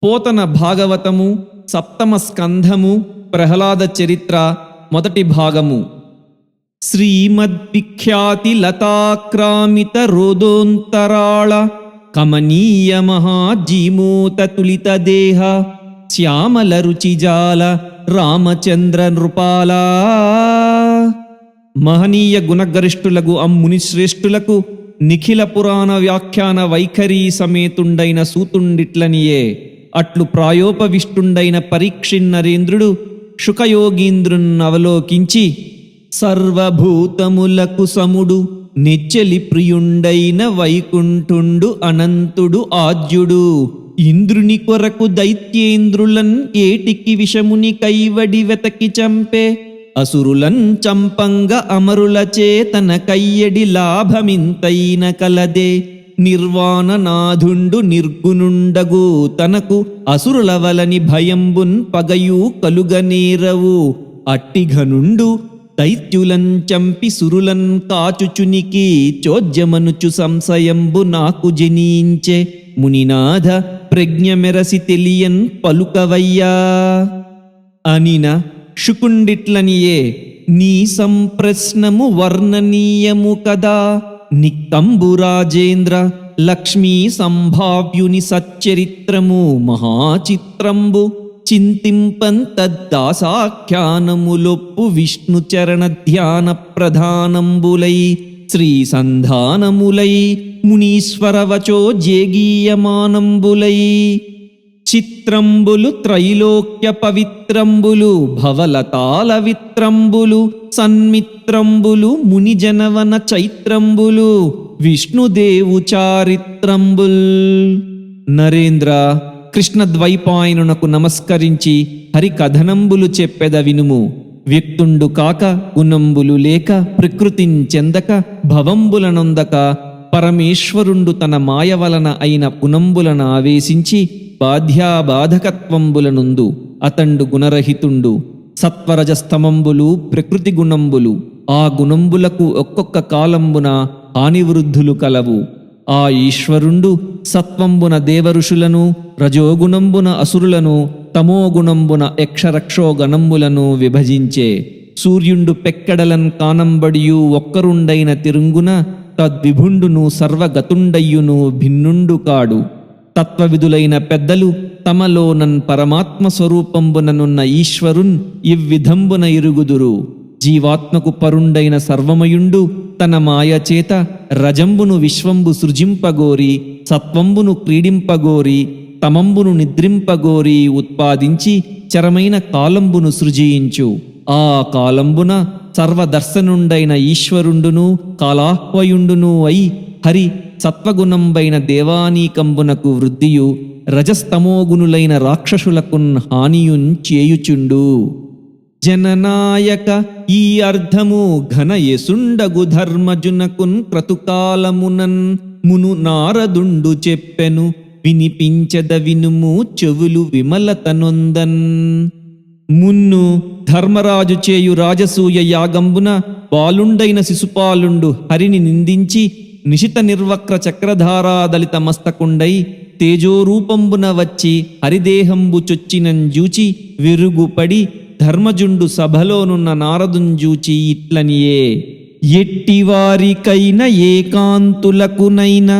పోతన భాగవతము సప్తమ స్కంధము ప్రహ్లాద చరిత్ర మొదటి భాగము. శ్రీమద్విఖ్యాతి లతాక్రామిత రోదోంతరాళ కమనీయ మహాజీమూత తులిత దేహ శ్యామల రుచిజాల రామచంద్ర నృపాల. మహనీయ గుణగరిష్ఠులగు అమ్మునిశ్రేష్ఠులకు నిఖిల పురాణ వ్యాఖ్యాన వైఖరీ సమేతుండైన సూతుండిట్లనియే. అట్లు ప్రాయోపవిష్టుండైన పరీక్షిన్నరేంద్రుడు శుకయోగీంద్రున్ అవలోకించి, సర్వభూతములకు సముడు నెచ్చెలి ప్రియుండైన వైకుంఠుండు అనంతుడు ఆద్యుడు, ఇంద్రుని కొరకు దైత్యేంద్రులన్ ఏటికి విషముని కైవడి వెతకి చంపే, అసురులన్ చంపంగ అమరులచే తన కయ్యడి లాభమింతైన కలదే, నిర్వాణనాథుండు నిర్గుణుండగు తనకు అసురుల వలని భయంబున్ పగయు కలుగనేరవు, అట్టిఘనుండు దైత్యులన్ చంపి సురులన్ కాచుచునికి చోద్యమనుచు సంశయంబు నాకు జనించే, మునినాథ ప్రజ్ఞ మెరసి తెలియన్ పలుకవయ్యా అనిన శుకుండిట్లనియే. నీ సంప్రశ్నము వర్ణనీయము కదా, నిక్తంబు రాజేంద్ర లక్ష్మీ సంభావ్యుని సచ్చరిత్రము మహాచిత్రంబు, చింతింపన్ తద్దాసాఖ్యానములొప్పు విష్ణు చరణ ధ్యాన ప్రధానంబులై శ్రీ సంధానములై మునీశ్వరవచో జేగీయమానంబులై, చిత్రంబులు త్రైలోక్య పవిత్రంబులు భవలతాల విత్రంబులు, సన్మిత్రంబులు మునిజనవన చైత్రంబులు విష్ణుదేవు చారిత్రంబుల్. నరేంద్ర, కృష్ణద్వైపాయనునకు నమస్కరించి హరికథనంబులు చెప్పెద వినుము. వ్యక్తుండు కాక గుణంబులు లేక ప్రకృతించెందక భవంబులనొందక పరమేశ్వరుండు తన మాయ వలన అయిన పునంబులను ఆవేశించి బాధ్యాబాధకత్వంబులనుందు అతండు గుణరహితుండు. సత్వరజస్తమంబులు ప్రకృతి గుణంబులు, ఆ గుణంబులకు ఒక్కొక్క కాలంబున హానివృద్ధులు కలవు. ఆ ఈశ్వరుండు సత్వంబున దేవఋషులను, రజోగుణంబున అసురులను, తమోగుణంబున యక్షరక్షోగణంబులను విభజించే. సూర్యుండు పెక్కెడలన్ కానంబడియు ఒక్కరుండైన తిరుంగున తద్విభుండును సర్వగతుండయ్యును భిన్నుండు కాడు. తత్వవిధులైన పెద్దలు తమలోనన్ పరమాత్మ స్వరూపంబుననున్న ఈశ్వరున్ ఇవ్విధంబున ఇరుగుదురు. జీవాత్మకు పరుండైన సర్వమయుండు తన మాయచేత రజంబును విశ్వంబు సృజింపగోరి, సత్వంబును క్రీడింపగోరి, తమంబును నిద్రింపగోరి ఉత్పాదించి చరమైన కాలంబును సృజించు. ఆ కాలంబున సర్వదర్శనుండైన ఈశ్వరుండును కాలాహ్వయుండును అయి హరి సత్వగుణంబైన దేవానీకంబునకు వృద్ధియు, రజస్తమోగుణులైన రాక్షసులకున్ హానియున్ చేయుచుండు. జననాయక ఈ అర్థము ఘనయసుండగు ధర్మజునకున్ క్రతుకాలమునన్ మును నారదుండు చెప్పెను, వినిపించద వినుము చెవులు విమలతనొందన్. మున్ను ధర్మరాజు చేయు రాజసూయ యాగంబున బాలుండైన శిశుపాలుండు హరిని నిందించి నిశిత నిర్వక్ర చక్రధారాదలిత మస్తకుండై తేజోరూపంబున వచ్చి హరిదేహంబు చొచ్చినంజూచి విరుగుపడి ధర్మజుండు సభలోనున్న నారదుంజూచి ఇట్లనియే. ఎట్టివారికైన ఏకాంతులకునైన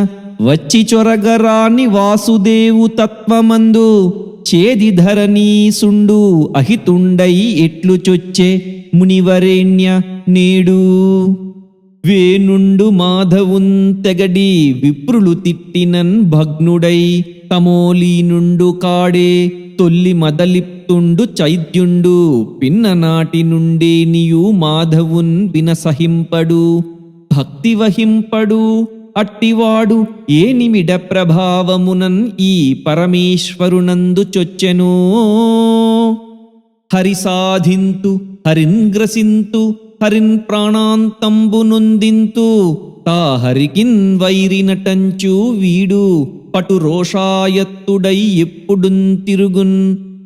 వచ్చి చొరగరాని వాసుదేవు తత్వమందు చేది ధరణీసుండు అహితుండై ఎట్లు చొచ్చే మునివరేణ్య నేడు. వేనుండు మాధవున్ తెగడి విప్రులు తిట్టినన్ భగ్నుడై తమోలీనుండు కాడే, తొల్లి మదలిప్తుండు చైద్యుండు పిన్ననాటి నుండే నీయు మాధవున్ వినసహింపడు భక్తి వహింపడు. అట్టివాడు ఏనిమిడ ప్రభావమునన్ ఈ పరమేశ్వరునందు చొచ్చెనో. హరి సాధింతు హరిన్ గ్రసింతు హరిన్ ప్రాణాంతంబు నొందింతు, తా హరికిన్ వైరినటంచు వీడు పటు రోషాయత్తుడై ఎప్పుడున్ తిరుగున్.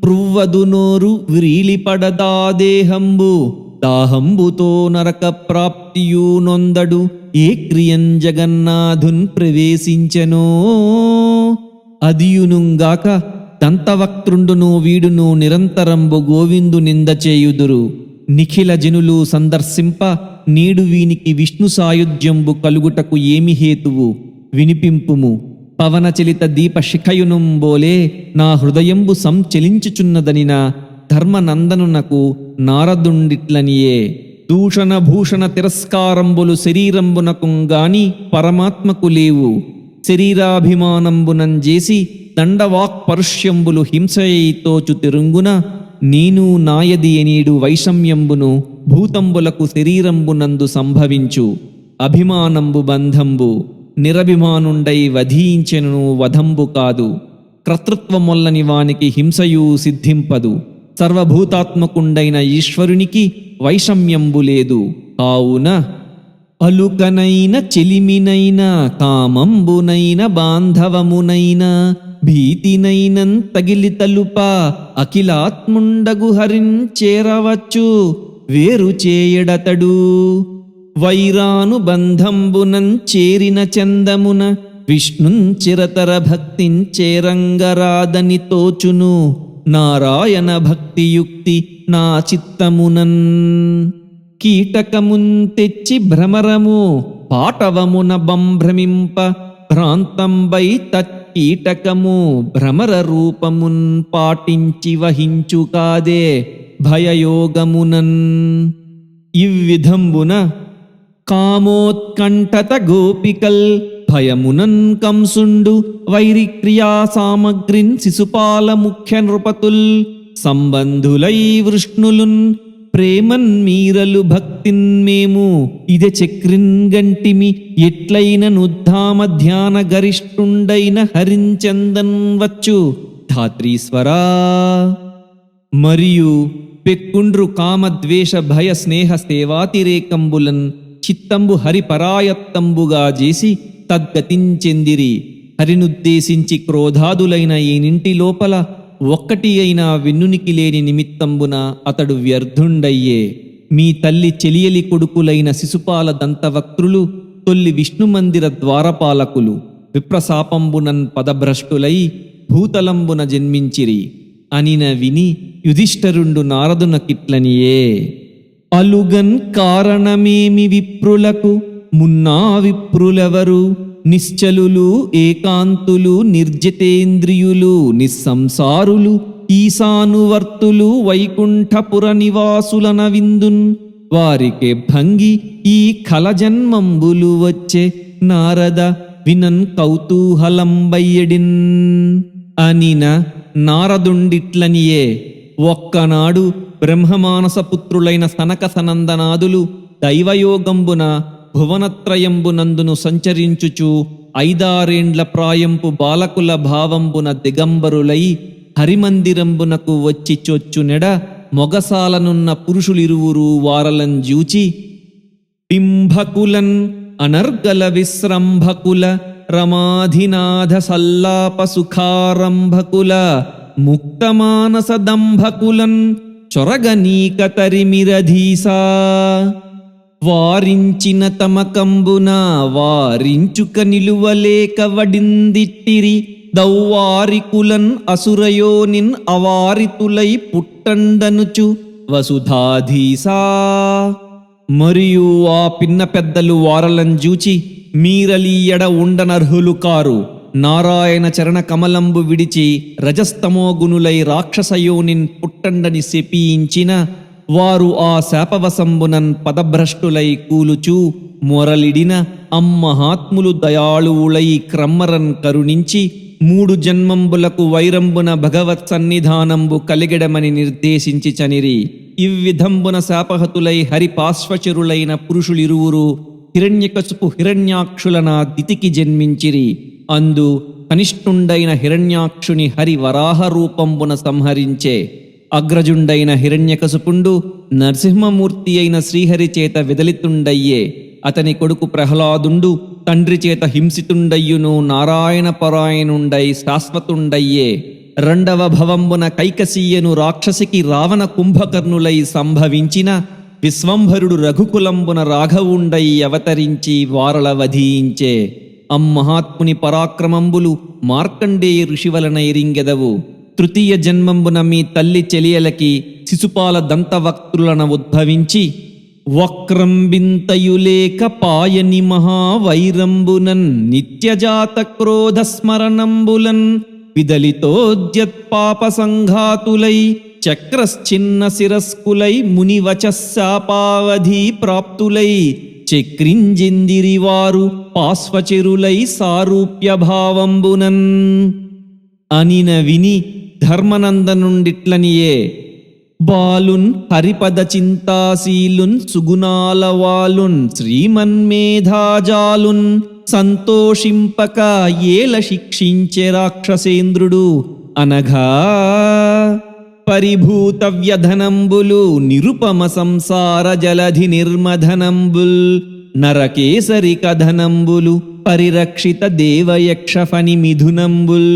పృవ్వదు నోరు వ్రీలిపడదా దేహంబు, దాహంబుతో నరక ప్రాప్తియు నొందడు, ఏ క్రియం జగన్నాథున్ ప్రవేశించెనో. అదియునుంగాక దంతవక్త్రుండును వీడును నిరంతరంబు గోవిందు నింద చేయుదురు. నిఖిల జనులు సందర్శింప నేడు వీనికి విష్ణు సాయుధ్యంబు కలుగుటకు ఏమి హేతువు వినిపింపుము. పవనచలిత దీప శిఖయునుంబోలే నా హృదయంబు సంచలించుచున్నదనిన ధర్మనందనునకు నారదుండిట్లనియే. దూషణ భూషణ తిరస్కారంబులు శరీరంబునకుంగాని పరమాత్మకు లేవు. శరీరాభిమానంబునంజేసి దండవాక్పరుష్యంబులు హింసయైతోచు తిరుంగున నేను నాయది ఎనీడు వైషమ్యంబును భూతంబులకు శరీరంబునందు సంభవించు. అభిమానంబు బంధంబు నిరభిమానుండై వధించెను వధంబు కాదు. కర్తృత్వమొల్లని వానికి హింసయు సిద్ధింపదు. సర్వభూతాత్మకుండైన ఈశ్వరునికి వైషమ్యంబు లేదు. కావున అలుకనైన చెలిమినైన కామంబునైన బాంధవమునైన భీతినైనన్ తగిలి తలుప అఖిలాత్ముండగు హరిన్ చేరవచ్చు వేరు చేయడతడు. వైరాను బంధంబునం చేరిన చందమున విష్ణుం చిరతర భక్తిం చేరంగరాదని తోచును. నారాయణ భక్తియుక్తి నా చిత్తమునన్ కీటకమున్ తెచ్చి భ్రమరము పాటవమున బంభ్రమింప భ్రాంతంబై తత్కీటకము భ్రమర రూపమున్ పాటించి వహించు కాదే భయయోగమునన్. ఇవ్విధంబున కామోత్కంఠత గోపికల్ భయమునన్ కంసుండు వైరిక్రియా సామగ్రిన్ శిశుపాల ముఖ్య నృపతుల్ సంబంధులై వృష్ణులున్ ప్రేమన్ మీరలు భక్తిన్ మేము ఇదే చక్రిన్ గంటిమి ఎట్లైన నుద్ధామ ధ్యాన గరిష్ఠుండైన హరించందన్ వచ్చు ధాత్రీశ్వరా. మరియు పెక్కుండ్రు కామద్వేష భయ స్నేహ సేవాతిరేకంబులన్ చిత్తంబు హరిపరాయత్తంబుగా చేసి తద్గతించెందిరి. హరినుద్దేశించి క్రోధాదులైన ఈ నింటి లోపల ఒక్కటి అయినా వెన్నునికి లేని నిమిత్తంబున అతడు వ్యర్థుండయ్యే. మీ తల్లి చెలియలి కొడుకులైన శిశుపాల దంతవక్త్రులు తొల్లి విష్ణుమందిర ద్వారపాలకులు విప్రశాపంబునన్ పదభ్రష్టులై భూతలంబున జన్మించిరి అనిన విని యుధిష్ఠరుండు నారదునకిట్లనియే. అలుగన్ కారణమేమి విప్రులకు మున్నా విప్రులెవరు నిశ్చలులు ఏకాంతులు నిర్జితేంద్రియులు నిస్సంసారులు ఈశానువర్తులు వైకుంఠపుర నివాసులన విందున్ వారికే భంగి ఈ ఖలజన్మంబులు వచ్చే నారద వినన్ కౌతూహలంబయ్యడిన్ అనిన నారదుండిట్లనియే. ఒక్కనాడు బ్రహ్మమానసపుత్రులైన సనక సనందనాదులు దైవయోగంబున భువనత్రయంబునందును సంచరించుచు 5-6 ప్రాయంపు బాలకుల భావంబున దిగంబరులై హరిమందిరంబునకు వచ్చి చొచ్చునెడ మొగసాలనున్న పురుషులిరువురు వారలంజూచి బింభకులన్ అనర్గల విశ్రంభకుల రమాధినాథ సల్లాప సుఖారంభకుల ముక్తమానస దంభకులన్ చొరగనీక తరిమిరధీసా వారించిన తమకంబున వారించుక నిలువలేక వడిందిట్టిరి దౌవారికులన్ అసురయోనిన్ అవారితులై పుట్టండనుచు వసుధాధీసా. మరియు ఆ పిన్న పెద్దలు వారలంజూచి మీరలీయడ ఉండనర్హులు కారు. నారాయణ చరణ కమలంబు విడిచి రజస్తమోగునులై రాక్షసయోనిన్ పుట్టండని శపించిన వారు ఆ శాపవశంబునన్ పదభ్రష్టులై కూలుచూ మొరలిడిన అమ్మహాత్ములు దయాళువులై క్రమ్మరన్ కరుణించి 3 జన్మంబులకు వైరంబున భగవత్ సన్నిధానంబు కలిగెడమని నిర్దేశించి చనిరి. ఇవ్విధంబున శాపహతులై హరిపాశ్వచరులైన పురుషులిరువురు హిరణ్యకశుపు హిరణ్యాక్షులన దితికి జన్మించిరి. అందు కనిష్ఠుండైన హిరణ్యాక్షుని హరి వరాహ రూపంబున సంహరించే. అగ్రజుండైన హిరణ్యకశుపుండు నరసింహమూర్తి అయిన శ్రీహరి చేత విదలితుండయ్యే. అతని కొడుకు ప్రహ్లాదుండు తండ్రి చేత హింసితుండయ్యును నారాయణ పరాయణుండై శాశ్వతుండయ్యే. 2వ భవంబున కైకసీయను రాక్షసికి రావణ కుంభకర్ణులై సంభవించిన విశ్వంభరుడు రఘుకులంబున రాఘవుండై అవతరించి వారల వధించే. అమ్మహాత్ముని పరాక్రమంబులు మార్కండేయ ఋషి వలన ఎరింగెదవు. తృతీయ జన్మంబున మీ తల్లి చెలియలకి శిశుపాల దంతవక్త్రులన ఉద్భవించి వక్రంబింతయులేక పాయని మహావైరంబునన్ నిత్యజాత క్రోధ స్మరణంబులన్ విదలితోద్యత్పాప సంఘాతులై చక్రశ్చిన్న శిరస్కులై మునివచశాపావధి ప్రాప్తులై చక్రింజిందిరివారు పాశ్వచెరులై సారూప్య భావంబునన్ అనిన విని ధర్మనందనుండిట్లనియే బాలున్ హరిపద చింతాశీలున్ సుగుణాలవాలున్ శ్రీమన్మేధాజాలున్ సంతోషింపక ఏల శిక్షించే రాక్షసేంద్రుడు అనగా పరిభూత వ్యధనంబులు నిరుపమ సంసార జలధి నిర్మధనంబుల్ నరకేసరి కథనంబులు పరిరక్షిత దేవయక్షఫని మిథునంబుల్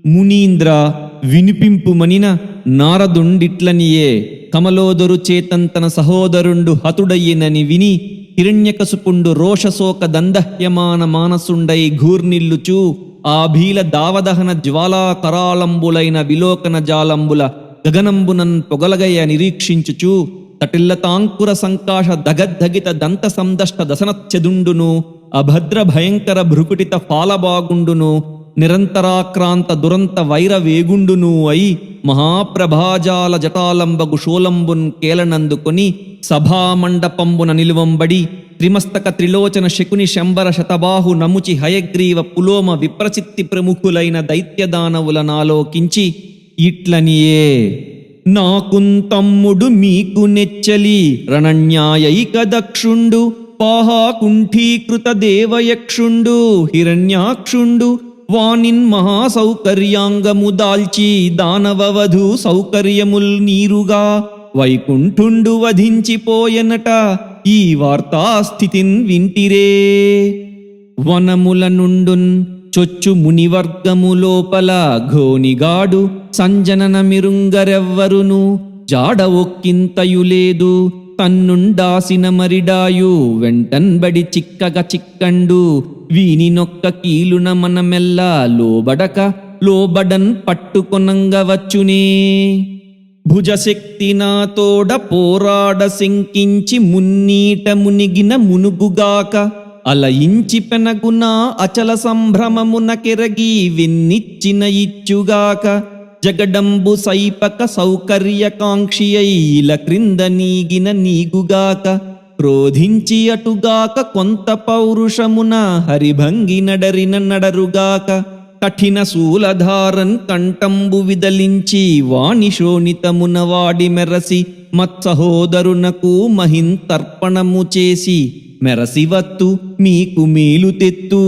మునీంద్ర వినిపింపుమనిన నారదుండిట్లనియే కమలోదరు చేతన్ తన సహోదరుండు హతుడయ్యినని విని హిరణ్యకశుపుండు రోషశోక దందహ్యమాన మానసుండై ఘూర్నిల్లుచూ ఆ భీల దావదహన జ్వాలా కరాళంబులైన విలోకన జాలంబుల గగనంబునన్ పొగలగయ నిరీక్షించుచూ తటిల్లతాంకుర సంకాశ దగద్ధగిత దంత సందష్ట దశనచ్చెదుండును అభద్ర భయంకర భృకుటిత ఫాలబాగుండును నిరంతరాక్రాంత దురంత వైర వేగుండును అయి మహాప్రభాజాల జటాలంబగు షోలంబున్ కేలనందుకొని సభామండపంబున నిలువంబడి త్రిమస్తక త్రిలోచన శకుని శంబర శతబాహు నముచి హయగ్రీవ పులోమ విప్రచిత్తి ప్రముఖులైన దైత్యదానవుల నాలోకించి ఇట్లనియే నాకున్ తమ్ముడు మీకు నెచ్చలి రణన్యాయైక దక్షుండు పాహాకుంఠీకృత దేవయక్షుండు హిరణ్యాక్షుండు వానిన్ మహాసౌకర్యాంగము దాల్చి దానవవధు సౌకర్యముల్ నీరుగా వైకుంఠుండు వధించిపోయనట ఈ వార్తాస్థితిన్ వింటిరే వనముల నుండున్ చొచ్చు మునివర్గము లోపల ఘోనిగాడు సంజనన మిరుంగరెవ్వరును జాడ ఒక్కింతయులేదు తన్నుండాసిన మరిడాయు వెంటన్బడి చిక్కగ చిక్కండు వీనినొక్క కీలున మనమెల్లా లోబడన్ పట్టుకొనంగవచ్చునే భుజశక్తి నాతోడ పోరాడ శంకించి మున్నీట మునిగిన మునుగుగాక అలయించి పెనగున అచల సంభ్రమమున కెరగి వెన్నిచ్చిన ఇచ్చుగాక జగడంబు సైపక సౌకర్యకాంక్షియైల క్రింద నీగిన నీగుగాక క్రోధించి అటుగాక కొంత పౌరుషమున హరిభంగి నడరిన నడరుగాక కఠిన శూలధారన్ కంఠంబు విదలించి వాణి శోణితమున వాడి మెరసి మత్సహోదరునకు మహింతర్పణము చేసి మెరసివత్తు మీకు మేలు తెత్తు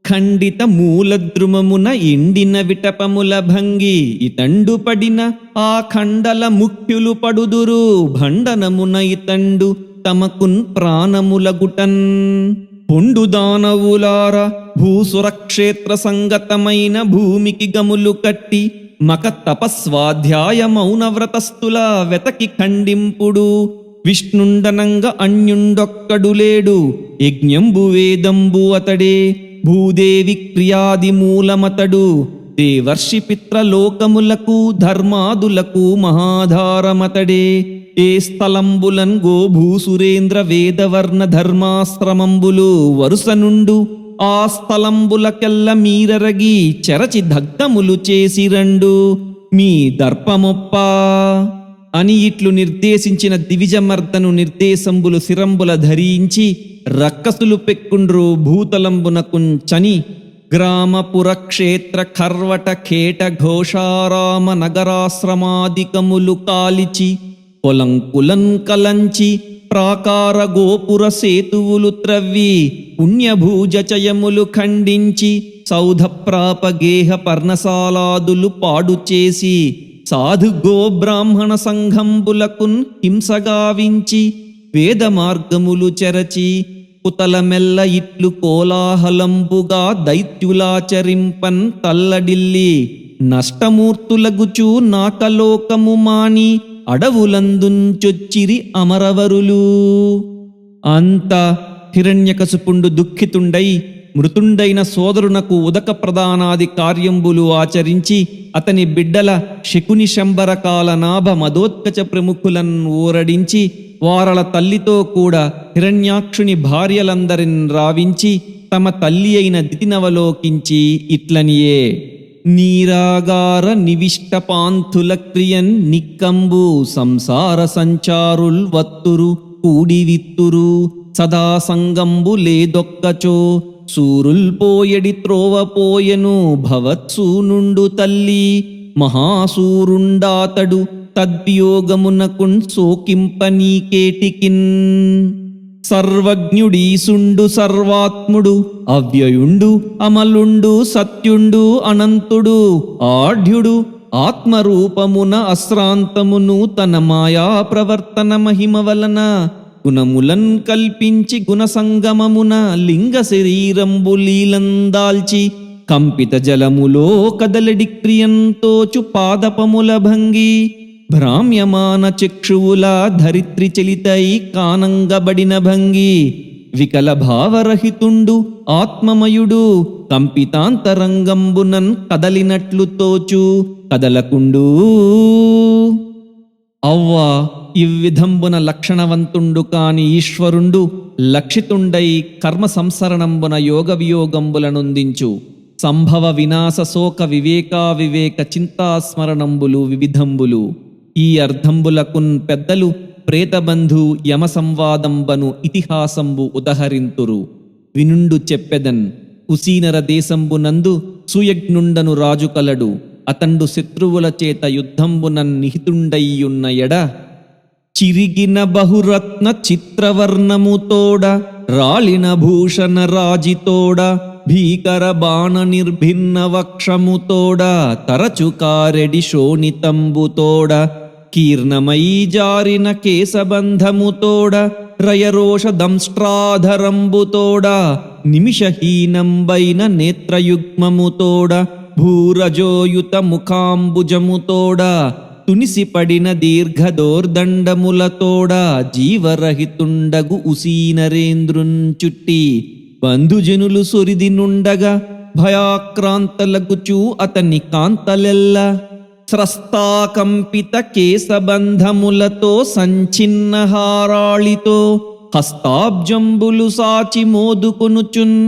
ఖండిత మూలద్రుమమున ఎండిన విటపముల భంగి ఇతండు పడిన ఆ ఖండల ముఖ్యులు పడుదురు భండనమున ఇతండు తమకున్ ప్రాణములగుటన్ పొండు దానవులార భూసురక్షేత్ర సంగతమైన భూమికి గములు కట్టి మక తపస్వాధ్యాయ మౌనవ్రతస్థుల వెతకి ఖండింపుడు విష్ణుండనంగ అన్యుండొక్కడు లేడు యజ్ఞంబు వేదంబు అతడే భూదేవి క్రియాది మూలమతడు దేవర్షి పిత్రలోకములకు ధర్మాదులకు మహాధారమతడే ఏ స్థలంబులన్ గోభూసురేంద్ర వేదవర్ణ ధర్మాశ్రమంబులు వరుసనుండు ఆ స్థలంబులకెల్ల మీరరగి చెరచి దగ్ధములు చేసిరండు మీ దర్పమొప్ప అని ఇట్లు నిర్దేశించిన దివిజమర్దను నిర్దేశంబులు శిరంబుల ధరించి రక్కసులు పెక్కుండ్రు భూతలంబునకుంచని గ్రామపుర క్షేత్ర ఖర్వట ఖేట ఘోషారామ నగరాశ్రమాదికములు కాలిచి పొలంకులన్ కలంచి ప్రాకార గోపుర సేతువులు త్రవ్వి పుణ్యభూజచయములు ఖండించి సౌధ ప్రాపగేహ పర్ణశాలాదులు పాడు చేసి సాధు గోబ్రాహ్మణ సంఘంబులకున్ హింసగావించి వేద మార్గములు చెరచి కుతలమెల్ల ఇట్లు కోలాహలంబుగా దైత్యులాచరింపన్ తల్లడిల్లి నష్టమూర్తులగుచు నాకలోకము మాని అడవులందుంచొచ్చిరి అమరవరులు అంత హిరణ్యకశిపుండు దుఃఖితుండై మృతుండైన సోదరునకు ఉదక ప్రదానాది కార్యంబులు ఆచరించి అతని బిడ్డల శకుని శంబరకాల నాభ మదోత్కచ ప్రముఖులను ఊరడించి వారల తల్లితో కూడా హిరణ్యాక్షుని భార్యలందరిని రావించి తమ తల్లి అయిన దితినవలోకించి ఇట్లనియే: నీరాగార నివిష్ట పాంథుల క్రియన్ నిక్కంబు సంసార సంచారుల్ వత్తురు కూడి విత్తురు సదా సంగంబు లేదొక్కచో సూరుల్ పోయడి త్రోవ పోయెను భవత్సూనుండు తల్లి మహాసూరుండాతడు తద్వియోగమునకున్ సోకింపనీకేటికిన్. సర్వజ్ఞుడీసుండు సర్వాత్ముడు అవ్యయుండు అమలుండు సత్యుండు అనంతుడు ఆఢ్యుడు ఆత్మరూపమున అశ్రాంతమును తన మాయా ప్రవర్తన మహిమ వలన గుణములన్ కల్పించి గుణసంగమమున లింగ శరీరంబు లీలందాల్చి కంపిత జలములో కదలడి క్రియంతోచు పాదపముల భంగి భ్రామ్యమాన చక్షువుల ధరిత్రి చలితై కానంగబడిన భంగి వికల భావరహితుండు ఆత్మమయుడు కంపితాంతరంగంబునన్ కదలినట్లు తోచు కదలకుండు. అవ్వా ఇవ్విధంబున లక్షణవంతుండు కాని ఈశ్వరుండు లక్షితుండై కర్మ సంసరణంబున యోగ వియోగంబులనుందించు సంభవ వినాశ శోక వివేక చింతాస్మరణంబులు వివిధంబులు. ఈ అర్థంబులకున్ పెద్దలు ప్రేతబంధు యమ సంవాదంబను ఇతిహాసంబు ఉదహరింతురు. వినుండు చెప్పెదన్. ఉసీనర దేశంబునందు సుయజ్ఞుండను రాజు కలడు. అతండు శత్రువుల చేత యుద్ధంబునన్ నిహితుండయ్యున్న ఎడ చిరిగిన బహురత్న చిత్రవర్ణముతోడ రాళిన భూషణ రాజితోడ భీకర బాణ నిర్భిన్న వక్షముతోడ తరచు కారెడి శోణితంబుతోడ కీర్ణమై జారిన కేశబంధముతోడ రయరోష దంష్ట్రాధరంబుతోడ నిమిషహీనంబైన నేత్రయుగ్మముతోడ భూరజోయుత ముఖాంబుజముతోడ తునిసిపడిన దీర్ఘదోర్దండములతోడ జీవరహితుండగు ఉసీనరేంద్రున్ చుట్టి బంధుజనులు సొరిది నుండగా భయాక్రాంతలగుచూ అతని కాంతలెల్ల స్రస్తాకంపిత కేశబంధములతో సంచిన్న హారాళితో హస్తాబ్జంబులు సాచి మోదుకొనుచున్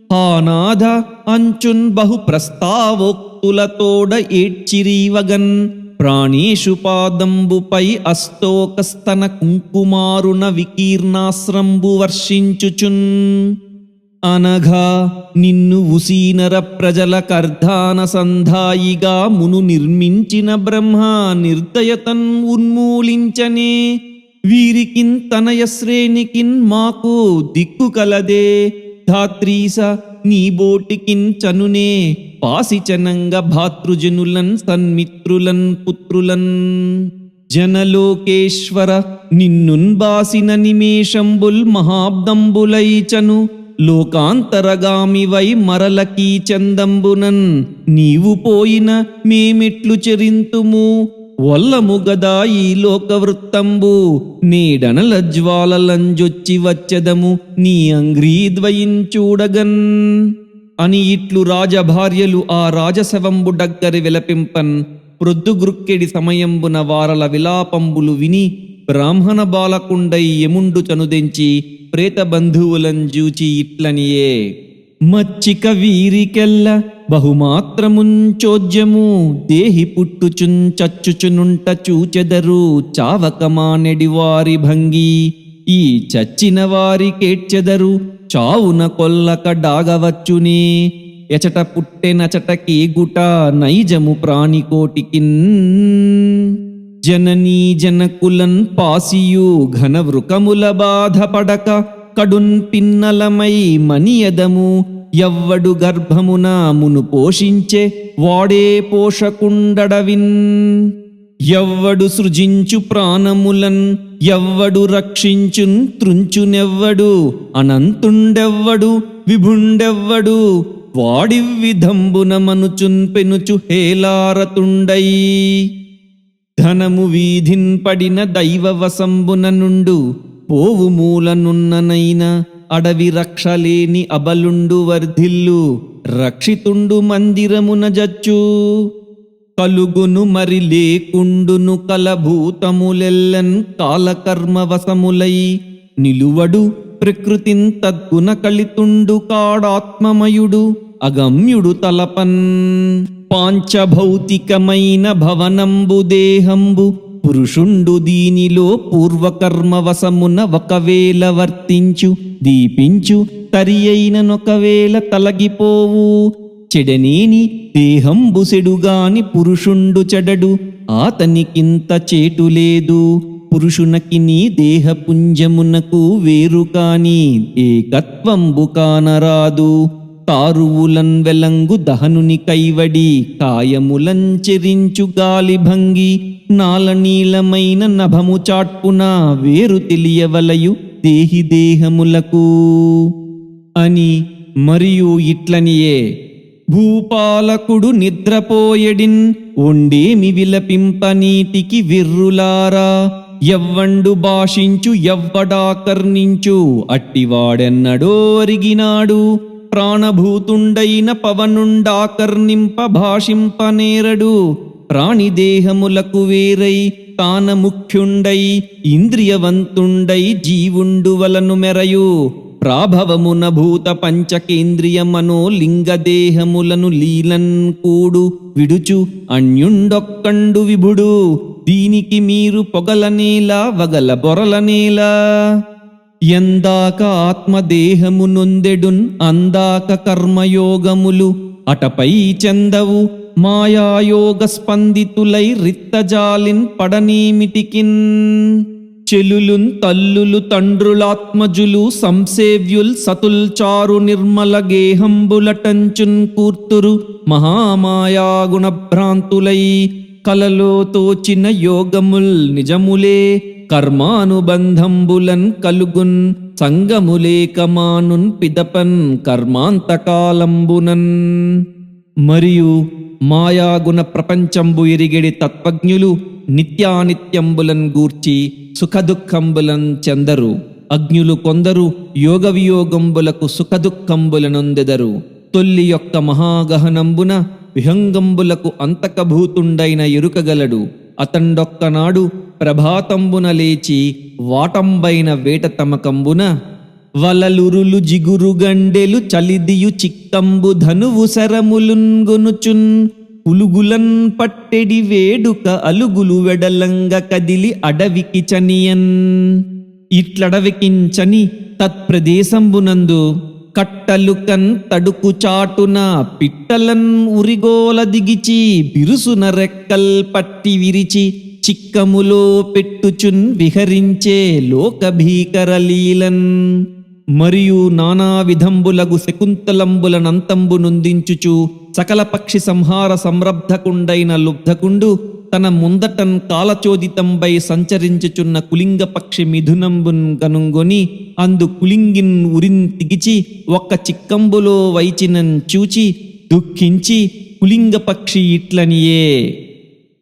హానాథ అంచున్ బహు ప్రస్తావోక్తులతోడ ఏడ్చిరీవగన్ ప్రాణేషు పాదంబుపై అస్తోకస్తన కుంకుమారున వికీర్ణాశ్రంబు వర్షించుచున్. అనఘా నిన్ను ఉసీనర ప్రజల కర్ధాన సంధాయిగా మును నిర్మించిన బ్రహ్మ నిర్దయతన్ ఉన్మూలించనే వీరికిన్ తనయ శ్రేణికిన్ మాకు దిక్కు కలదే ధాత్రీస నీ బోటికిన్ చనునే పాసిచనంగ భాతృజనులన్ సన్మిత్రులన్ పుత్రులన్. జనలోకేశ్వర నిన్నున్ బాసిన నిమేషంబుల్ మహాబ్దంబులైచను లోకాంతరగామివై మరలకీ చందంబునన్ నీవు పోయిన మేమెట్లు చెరింతుము వల్లము గదా ఈ లోకవృత్తంబు నేడనల జ్వాలలంజొచ్చి వచ్చెదము నీ అంగ్రీద్వయిన్ చూడగన్ అని ఇట్లు రాజభార్యలు ఆ రాజశవంబు డగ్గరి విలపింపన్ ప్రొద్దుగృక్కెడి సమయంబున వారల విలాపంబులు విని బ్రాహ్మణ బాలకుండై యముండు చనుదెంచి ప్రేతబంధువులంజూచి ఇట్లనియే: మచ్చిక వీరికెల్ల బహుమాత్రముంచోద్యము దేహి పుట్టుచున్ చచ్చుచునుంట చూచెదరు చావకమానెడి వారి భంగి ఈ చచ్చిన వారి కేడ్చెదరు చావున కొల్లక డాగవచ్చునే ఎచట పుట్టెనచటకి గుట నైజము ప్రాణికోటికిన్. జననీ జనకులన్ పాసియు ఘన వృకముల బాధపడక కడున్ పిన్నలమై మనియదము ఎవ్వడు గర్భమున మును పోషించే వాడే పోషకుండడవిన్. ఎవ్వడు సృజించు ప్రాణములన్ ఎవ్వడు రక్షించున్ త్రుంచునెవ్వడు అనంతుండెవ్వడు విభుండెవ్వడు వాడివ్విధంబున మనుచున్ పెనుచు హేలారతుండై ధనము వీధిన్ పడిన దైవవశంబున నుండు పోవు మూలనున్ననైన అడవి రక్షలేని అబలుండు వర్ధిల్లు రక్షితుండు మందిరమున జచ్చు కలుగును మరి లేకుండును కలభూతములెల్లన్ కాలకర్మవశములై నిలువడు ప్రకృతిన్ తద్గుణ కలితుండు కాడాత్మమయుడు అగమ్యుడు తలపన్ పాంచభౌతికమైన భవనంబు దేహంబు పురుషుండు దీనిలో పూర్వకర్మవశమున ఒకవేళ వర్తించు దీపించు తరియైననొకవేళ తలగిపోవు చెడనేని దేహంబు చెడుగాని పురుషుండు చెడడు ఆతనికింత చేటు లేదు పురుషునకి నీ దేహపుంజమునకు వేరు కాని ఏకత్వంబు కానరాదు తారువులన్ వెలంగు దహనుని కైవడి కాయములంచెరించు గాలి భంగి నాలనీలమైన నభము చాట్పున వేరు తెలియవలయు దేహి దేహములకు అని మరియు ఇట్లనియే భూపాలకుడు నిద్రపోయెడిన్ ఒండేమి విలపింప నీటికి విర్రులారా ఎవ్వండు భాషించు ఎవ్వడాకర్ణించు అట్టివాడెన్నడో అరిగినాడు ప్రాణభూతుండైన పవనుండాకర్ణింప భాషింపనేరడు ప్రాణిదేహములకు వేరై తాన ముఖ్యుండై ఇంద్రియవంతుండై జీవుండు వలను మెరయు ప్రాభవమున భూత పంచకేంద్రియ మనోలింగదేహములను లీలన్ కూడు విడుచు అన్యుండొక్కండు విభుడు దీనికి మీరు పొగలనేలా వగల బొరలనేలా ఎందాక ఆత్మదేహము నొందెడున్ అందాక కర్మయోగములు అటపై చెందవు మాయాయోగ స్పందితులై రిత్తజాలిన్ పడనీమిటికిన్ చెలులున్ తల్లులు తండ్రులాత్మజులు సంసేవ్యుల్ సతుల్ చారు నిర్మల గేహంబులటంచున్ కూర్తురు మహామాయాగుణభ్రాంతులై కలలో తోచిన యోగముల్ నిజములే కర్మానుబంధంబులన్ కలుగున్ సంగములేకమానున్ పిదపన్ కర్మాంతకాలంబునన్ మరియు మాయాగుణ ప్రపంచంబు ఎరిగెడి తత్వజ్ఞులు నిత్యానిత్యంబులన్ గూర్చి సుఖదుఖంబులన్ చెందరు అజ్ఞులు కొందరు యోగ వియోగంబులకు సుఖదుఖంబులనొందెదరు తొల్లి యొక్క మహాగహనంబున విహంగంబులకు అంతకభూతుండైన ఎరుకగలడు అతండొక్కనాడు ప్రభాతంబున లేచి వాటంబైన వేట తమకంబున వలలురులు జిగురు గండెలు చలిదియు చిక్కంబు ధనువు శరములున్గొనుచున్ పులుగులన్ పట్టెడి వేడుక అలుగులు వెడలంగ కదిలి అడవికి చనియన్ ఇట్లడవికించని తత్ప్రదేశంబునందు కట్టలు కన్ తడుకు చాటున పిట్టలన్ ఉరిగోల దిగిచి బిరుసున రెక్కల్ పట్టి విరిచి చిక్కములో పెట్టుచున్ విహరించే లోకభీకరలీలన్ మరియు నానా విధంబులగు శకుంతలంబులనంతంబు నొందించుచు సకల పక్షి సంహార సంరబ్ధకుండైన లుబ్ధకుండు తన ముందటన్ కాలచోదితంబై సంచరించుచున్న కులింగ పక్షి మిథునంబున్ గనుంగొని అందు కులింగిన్ ఉరిన్ తిగిచి ఒక్క చిక్కంబులో వైచినన్ చూచి దుఃఖించి కులింగ పక్షి ఇట్లనియే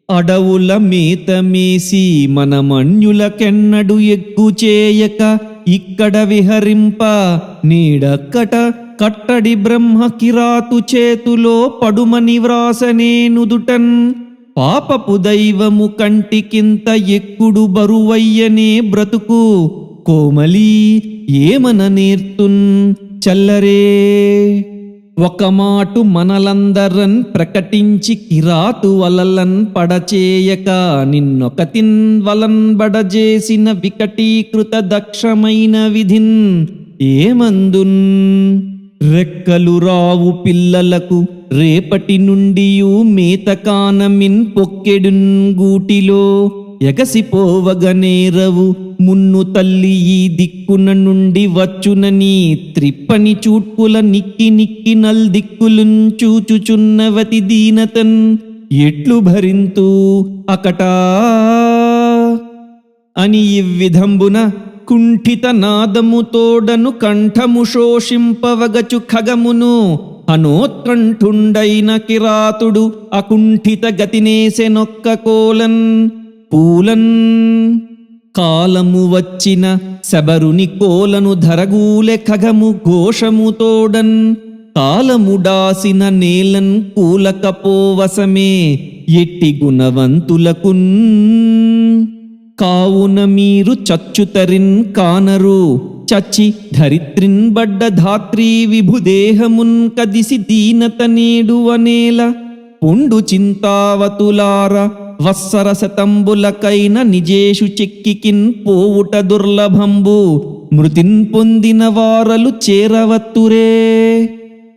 అడవుల మేత మేసి మనమన్యులకెన్నడు ఎగ్గు చేయక ఇక్కడ విహరింప నీడక్కట కట్టడి బ్రహ్మ కిరాతు చేతులో పడుమని వ్రాసనేనుదుటన్ పాపపు దైవము కంటికింత ఎక్కుడు బరువయ్యనే బ్రతుకు కోమలి ఏమన నేర్తున్ చల్లరే ఒక మాటు మనలందరన్ ప్రకటించి కిరాతు వలలన్ పడచేయక నిన్నొకతిన్ వలన్ బడజేసిన వికటీకృత దక్షమైన విధిన్ ఏమందున్ రెక్కలు రావు పిల్లలకు రేపటి నుండియు మేతకానమిన్ పొక్కెడున్ గూటిలో ఎగసిపోవగనేరవు మున్ను తల్లి ఈ దిక్కున నుండి వచ్చునని త్రిప్పని చూట్పుల నిక్కి నిక్కి నల్దిక్కులున్ చూచుచున్నవతి దీనతన్ ఎట్లు భరింతు అకటా అని ఇవ్విధంబున కుంఠిత నాదము తోడను కంఠము శోషింపవగచు ఖగమును అనోత్కంఠుండైన కిరాతుడు అకుంఠిత గతినేసెనొక్క కోలన్ పూలన్ కాలము వచ్చిన శబరుని కోలను ధరగూలె ఖగము ఘోషము తోడన్ కాలముడాసిన నేలన్ కూలకపోవసమే ఎట్టి గుణవంతులకున్. కావున మీరు చచ్చుతరిన్ కానరు, చచ్చి ధరిత్రిన్ బడ్డ ధాత్రీ విభుదేహమున్ కదిసి దీనత నేడువనేల. పొండు చింతావతులార వత్సర శతంబులకైన నిజేషు చెక్కికిన్ పోవుట దుర్లభంబు. మృతిన్ పొందిన వారలు చేరవత్తురే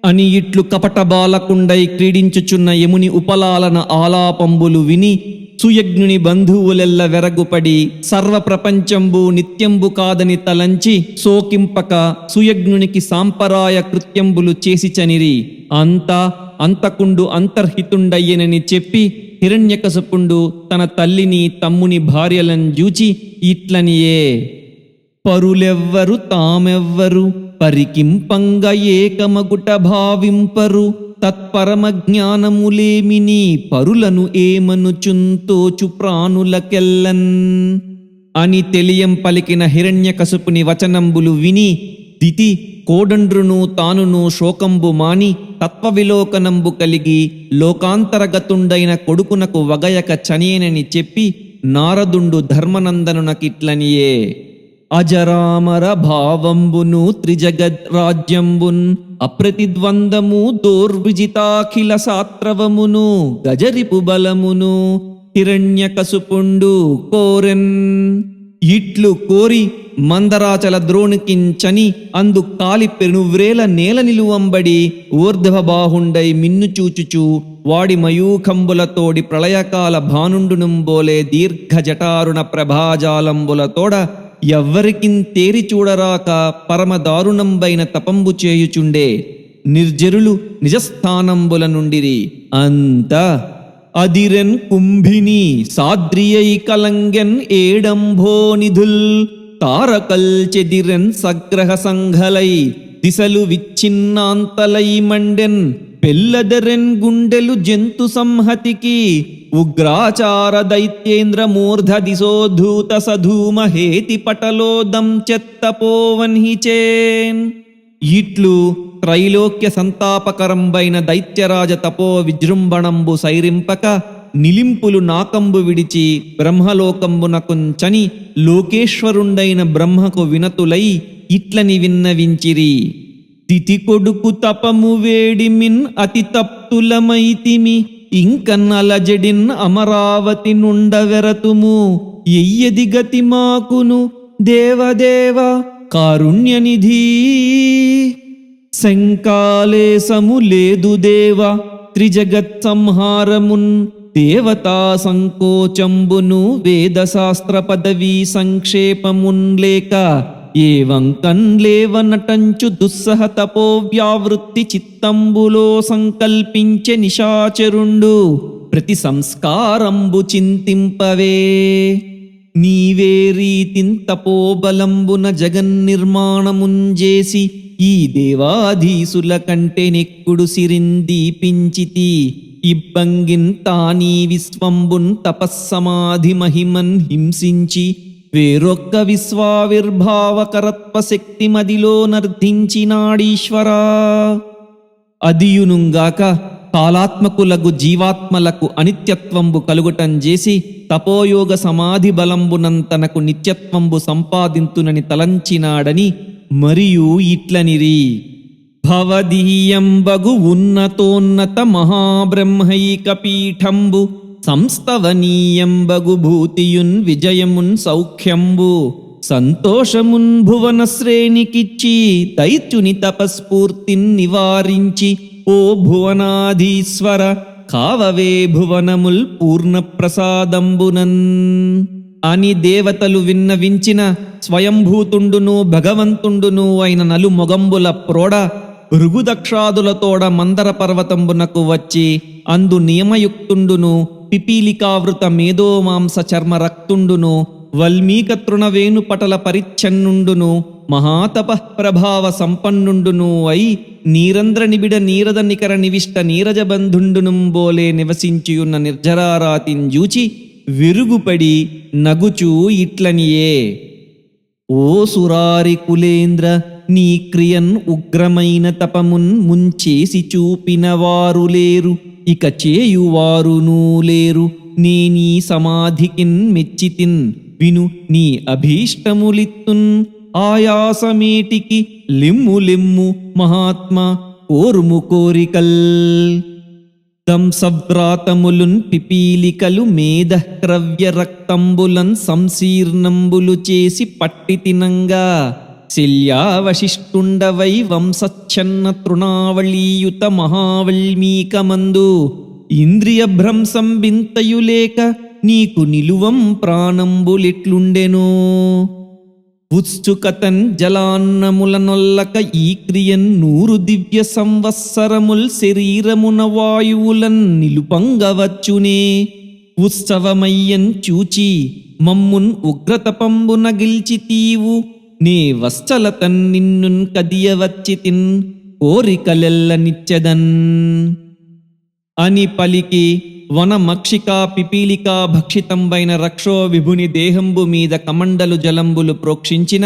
అని ఇట్లు కపట బాలకుండై క్రీడించుచున్న యముని ఉపలాలన ఆలాపంబులు విని సుయజ్ఞుని బంధువులెల్ల వెరగుపడి సర్వప్రపంచంబు నిత్యంబు కాదని తలంచి సోకింపక సుయజ్ఞునికి సాంపరాయ కృత్యంబులు చేసి చనిరి. అంతా అంతకుండు అంతర్హితుండయ్యనని చెప్పి హిరణ్యకశపుండు తన తల్లిని తమ్ముని భార్యలను జూచి ఇట్లనియే. పరులెవ్వరు తామెవ్వరు పరికింపంగ ఏకమగుట భావింపరు. తత్పరమ జ్ఞానములేమిని పరులను ఏమనుచుంతోచు ప్రాణులకెల్లన్ అని తెలియం పలికిన హిరణ్యకశపుని వచనంబులు విని దితి కోడండ్రును తానును శోకంబు మాని తత్వవిలోకనంబు కలిగి లోకాంతరగతుండైన కొడుకునకు వగయక చనియేనని చెప్పి నారదుండు ధర్మనందనునకిట్లనియే. అజరామర భావంబును త్రిజగద్ రాజ్యంబున్ అప్రతిద్వందము దోర్విజితాఖిల సాత్రవమును గజరిపు బలమును హిరణ్యకశపుండు కోరెన్. ఇట్లు కోరి మందరాచల ద్రోణికించని అందు కాలి పెనువ్రేల నేల నిలువంబడి ఊర్ధ్వబాహుండై మిన్ను చూచుచు వాడి మయూఖంబులతోడి ప్రళయకాల భానుండునుంబోలే దీర్ఘజటారుణ ప్రభాజాలంబులతోడ ఎవ్వరికిన్ తేరి చూడరాక పరమదారుణంబైన తపంబు చేయుచుండే. నిర్జరులు నిజస్థానంబుల నుండిరి. అంత అదిరెన్ కుంభిని సాద్రియై కలంగెన్ ఏడంభోనిధుల్. తారకల్ చెదిరెన్ సగ్రహ సంఘలై దిశలు విచ్ఛిన్నాంతలై మండెన్. పెల్లదెరెన్ గుండెలు జంతు సంహతికి ఉగ్రాచార దైత్యేంద్ర మూర్ధ దిశోద్ధూత సధూమహేతి పటలోదం చెత్తపోవన్హిచేన్. ఇట్లు త్రైలోక్య సంతాపకరంబైన దైత్యరాజ తపో విజృంభణంబు సైరింపక నిలింపులు నాకంబు విడిచి బ్రహ్మలోకంబునకుంచని లోకేశ్వరుండైన బ్రహ్మకు వినతులై ఇట్లని విన్నవించిరి. తితి కొడుకు తపము వేడిమిన్ అతి తప్తులమైతిమి. ఇంక నలజడిన్ అమరావతి నుండవెరతుము. ఎయ్యది గతి మాకును దేవదేవ కారుణ్యనిధి. శంకాలేశము లేదు దేవ త్రిజగత్ సంహారమున్. దేవతా సంకోచంబును వేదశాస్త్ర పదవీ సంక్షేపమున్ లేక ఏవం కన్లేవనటంచు దుస్సహ తపో వ్యావృత్తి చిత్తంబులో సంకల్పించె నిశాచరుండు. ప్రతి సంస్కారంబు చింతింపవే. నీవే రీతిన్ తపోబలంబున జగన్నిర్మాణముంజేసి ఈ దేవాధీసుల కంటే నెక్కుడు సిరిందీపించితి. ఇబ్బంగిన్ తానీ విశ్వంబున్ తపస్సమాధి మహిమన్ హింసించి వేరొక్క విశ్వావిర్భావకరత్వ శక్తి మదిలో నర్ధించినాడీశ్వరా. అదియునుంగాక కాలాత్మకులగు జీవాత్మలకు అనిత్యత్వంబు కలుగుటం చేసి తపోయోగ సమాధి బలంబునం తనకు నిత్యత్వంబు సంపాదింతునని తలంచినాడని మరియు ఇట్లనిరి. భవదీయంబగు ఉన్నతోన్నత మహాబ్రహ్మైక పీఠంబు సంస్తవనీయంబగు భూతియున్ విజయమున్ సౌఖ్యంబు సంతోషమున్ భువన శ్రేణికిచ్చి దైత్యుని తపస్ఫూర్తిన్ నివారించి ఓ భువనాధీశ్వర కావవే భువనముల్ పూర్ణ ప్రసాదంబునన్ అని దేవతలు విన్నవించిన స్వయంభూతుండును భగవంతుండును అయిన నలుమొగంబుల ప్రోడ ఋగుదక్షాదులతోడ మందర పర్వతంబునకు వచ్చి అందు నియమయుక్తుండును పిపీలికావృత మేధోమాంస చర్మ రక్తుండును వల్మీక తృణవేణు పటల పరిచ్ఛన్నుండును మహాతప ప్రభావ సంపన్నుండును అయి నీరంధ్ర నిబిడ నీరద నికర నివిష్ట నీరజబంధుండునుంబోలే నివసించియున్న నిర్జరారాతింజూచి విరుగుపడి నగుచూ ఇట్లనియే. ఓ సురారి కులేంద్ర నీ క్రియన్ ఉగ్రమైన తపమున్ ముంచేసి చూపిన వారు లేరు, ఇక చేయువారునూ లేరు. నేనీ సమాధికిన్ మెచ్చితిన్, విను నీ అభీష్టములిత్తున్. ఆయాసమేటికి లిమ్ము లిమ్ము మహాత్మా, కోరుము కోరికల్. దంసవ్రాతములున్ పిపీలికలు మేధక్రవ్య రక్తంబులన్ సంశీర్ణంబులు చేసి పట్టి తినంగా, శల్యావశిష్టుండవై వంశచ్ఛన్న తృణావళీయుత మహావల్మీకమందు ఇంద్రియ భ్రంశం బింతయులేక నీకు నిలువం ప్రాణంబులిట్లుండెనో. ఉత్సుకతన్ జలాన్నముల నొల్లక ఈ క్రియన్ 100 దివ్య సంవత్సరముల్ శరీరమున వాయువులన్ నిలుపంగవచ్చునే. ఉత్సవమయ్యన్ చూచి మమ్మున్ ఉగ్రతపంబున గిల్చితీవు, నే వశ్చలతన్ నిన్నున్ కదియవచ్చితిన్, కోరికలెల్ల నిచ్చెదన్ అని పలికి వనమక్షికా పిపీలికా భక్షితంబైన రక్షో విభుని దేహంబు మీద కమండలు జలంబులు ప్రోక్షించిన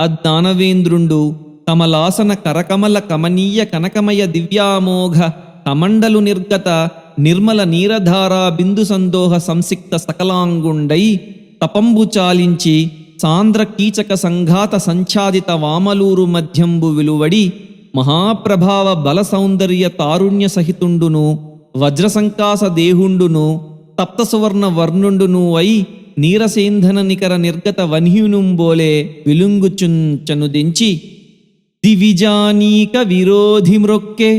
అద్దానవేంద్రుండు కమలాసన కరకమల కమనీయ కనకమయ దివ్యామోఘ కమండలు నిర్గత నిర్మల నీరధారా బిందు సందోహ సంసిక్త సకలాంగుండై తపంబు చాలించి సాంద్ర కీచక సంఘాత సంఛాదిత వామలూరు మధ్యంబు విలువడి మహాప్రభావ బల సౌందర్య తారుణ్య సహితుండును వజ్రసంకాస దేహుండును తప్తసువర్ణ వర్ణుండును అయి నీరసేంధన నికర నిర్గత వన్హ్యునుంబోలే విలుంగుచుంచనుదించి దివిజానీక విరోధి మ్రొక్కె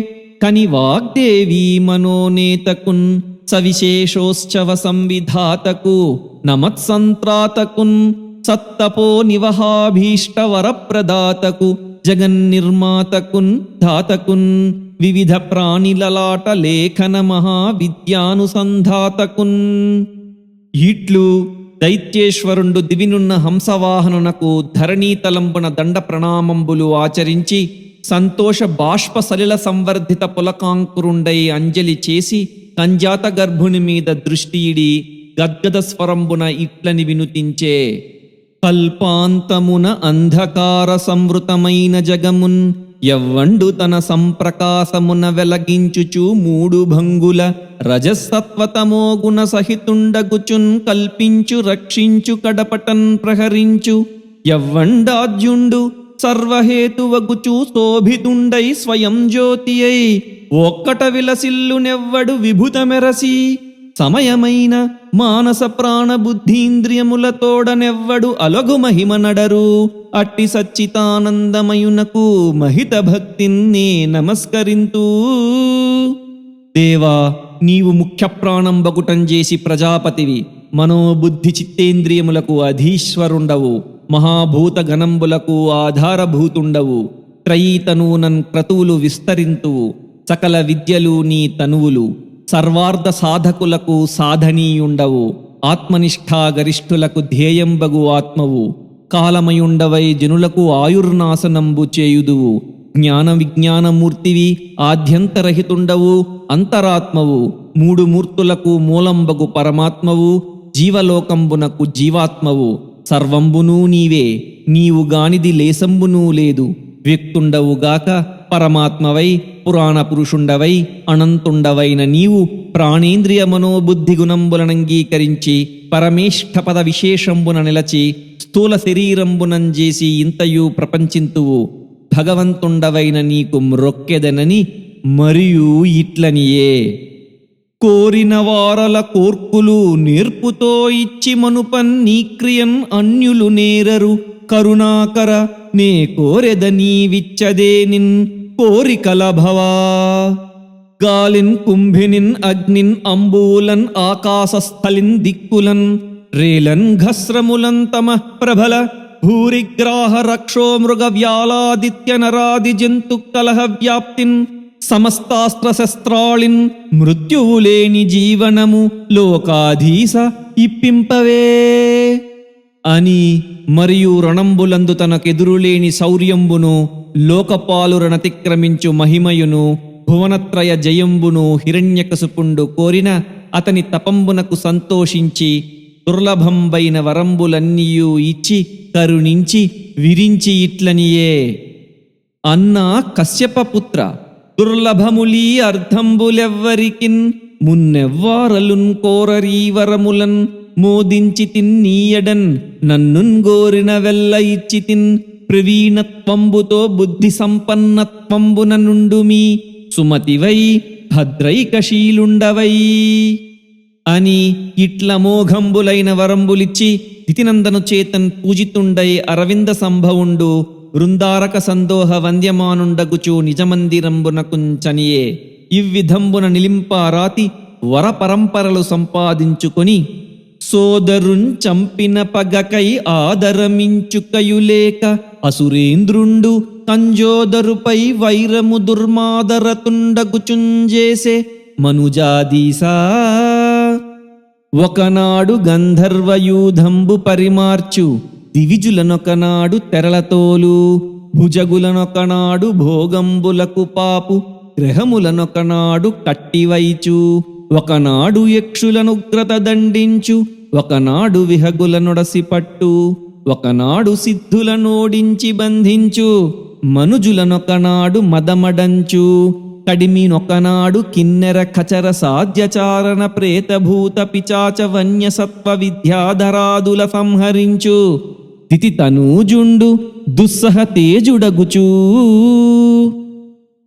కని వాగ్దేవీ మనోనేతకున్ సవిశేషోత్సవ సంవిధాతకు నమత్సంత్రాతకున్ సత్తపో నివహాభీష్ట వరప్రదాతకు జగన్నిర్మాతకున్ ధాతకున్ వివిధ ప్రాణిలలాట లేఖన మహావిద్యానుసంధాతకున్. ఇట్లు దైత్యేశ్వరుండు దివినున్న హంసవాహనునకు ధరణీతలంబున దండ ప్రణామంబులు ఆచరించి సంతోష బాష్ప సలిల సంవర్ధిత పులకాంకురుండై అంజలి చేసి కంజాత గర్భుని మీద దృష్టియిడి గద్గద స్వరంబున ఇట్లని వినుతించే. కల్పాంతమున అంధకార సంవృతమైన జగమున్ యవ్వండు తన సంప్రకాశమున వెలగించుచు 3 భంగుల రజసత్వతమో గుణ సహితుండగుచున్ కల్పించు రక్షించు కడపటన్ ప్రహరించు యవ్వండాద్యుండు సర్వహేతువగుచు శోభితుండై స్వయం జ్యోతి అయి ఒక్కట విలసిల్లునెవ్వడు విభుతమెరసి సమయమైన మానస ప్రాణ బుద్ధీంద్రియములతోడనెవ్వడు అలగు మహిమ నడరు. అట్టి సచ్చితానందమయునకు మహిత భక్తిన్నే నమస్కరింతూ. దేవా, నీవు ముఖ్య ప్రాణం బగుటం చేసి ప్రజాపతివి, మనోబుద్ధి చిత్తేంద్రియములకు అధీశ్వరుండవు, మహాభూత గణంబులకు ఆధారభూతుండవు. త్రయీతనూనన్ క్రతువులు విస్తరింతువు, సకల విద్యలు నీ తనువులు, సర్వార్థ సాధకులకు సాధనీయుండవు, ఆత్మనిష్ఠా గరిష్ఠులకు ధ్యేయంబగు ఆత్మవు, కాలమయుండవై జనులకు ఆయుర్నాశనంబు చేయుదువు. జ్ఞాన విజ్ఞానమూర్తివి, ఆద్యంతరహితుండవు, అంతరాత్మవు, 3 మూర్తులకు మూలంబగు పరమాత్మవు, జీవలోకంబునకు జీవాత్మవు, సర్వంబునూ నీవే, నీవు గానిది లేసంబునూ లేదు. వ్యక్తుండవుగాక పరమాత్మవై పురాణ పురుషుండవై అనంతుండవైన నీవు ప్రాణేంద్రియ మనోబుద్ధి గుణంబులనంగీకరించి పరమేష్ఠపద విశేషంబున నిలచి స్థూల శరీరంబునంజేసి ఇంతయు ప్రపంచింతువు. భగవంతుండవైన నీకు మ్రొక్కెదనని మరియు ఇట్లనియే. కోరిన వారల కోర్కులు నేర్పుతో ఇచ్చి మనుపన్ నీక్రియన్ అన్యులు నేరరు. కరుణాకర నే కోరెదనీ విచ్చదేనిన్ కోరికల భవా. గాలిన్ కుంభినిన్ అగ్నిన్ అంబూలన్ ఆకాశస్థలిన్ దిక్కులన్ రేలన్ ఘస్రములన్ తమ ప్రభల భూరిగ్రాహ రక్షో మృగ వ్యాలాదిత్య నరాది జంతు కలహ వ్యాప్తిన్ సమస్తాస్త్ర శస్త్రాళిన్ మృత్యువులేని జీవనము లోకాధీశ ఇప్పింపవే అని మరియు రణంబులందు తనకెదురులేని శౌర్యంబును లోకపాలు రణతిక్రమించు మహిమయును భువనత్రయ జయంబును హిరణ్యకశిపుండు కోరిన అతని తపంబునకు సంతోషించి దుర్లభంబైన వరంబులన్నీయూ ఇచ్చి కరుణించి విరించి ఇట్లనియే. అన్నా కశ్యపపుత్ర, దుర్లభములీ అర్థంబులెవ్వరికిన్ మున్నెవ్వారలున్ కోరరీవరములన్ మోదించి తిన్నీయడన్ నన్నున్ గోరిన వెల్ల ఇచ్చితిన్ ప్రవీణత్వంబుతో బుద్ధి సంపన్నత్వంబున నుండుమీ సుమతివై భద్రైకశీలుండవై అని ఇట్ల మోఘంబులైన వరంబులిచ్చి దితినందను చేతన్ పూజితుండై అరవింద సంభవుండు వృందారక సందోహ వంద్యమానుండగుచు నిజమందిరంబునకుంచనియే ఇవ్విధంబున నిలింపారాతి వర పరంపరలు సంపాదించుకొని సోదరున్ చంపిన పగకై ఆదరమించుకయులేక అసురేంద్రుండు కంజోదరుపై వైరము దుర్మాదరతుండగుచుంజేసే మనుజాదీసా ఒకనాడు గంధర్వయూధంబు పరిమార్చు దివిజులనొకనాడు తెరలతోలు భుజగులనొకనాడు భోగంబులకు పాపు గ్రహములనొకనాడు కట్టివైచు ఒకనాడు యక్షులనుగ్రత దండించు ఒకనాడు విహగులనొడసి పట్టు ఒకనాడు సిద్ధులనోడించి బంధించు మనుజులనొకనాడు మదమడంచు కడిమినొకనాడు కిన్నెర ఖచర సాధ్యచారణ ప్రేతభూత పిచాచ వన్య సత్వ విద్యాధరాదుల సంహరించు తితి తనూజుండు దుస్సహ తేజుడగుచూ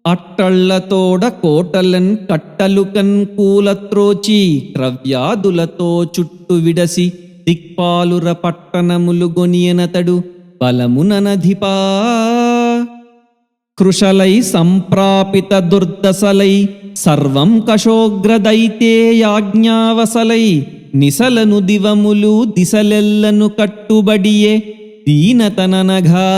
అట్టళ్లతోడ కోటలన్ కట్టలుకన్ కూలత్రోచి క్రవ్యాదులతో చుట్టు విడసి దిక్పాలుర పట్టణములు గొనియనతడు బలముననధిపా కృషలై సంప్రాపిత దుర్దశలై సర్వం కశోగ్రదైతేయాజ్ఞావసలై నిసలను దివములు దిశలెల్లను కట్టుబడియే దీనతననఘా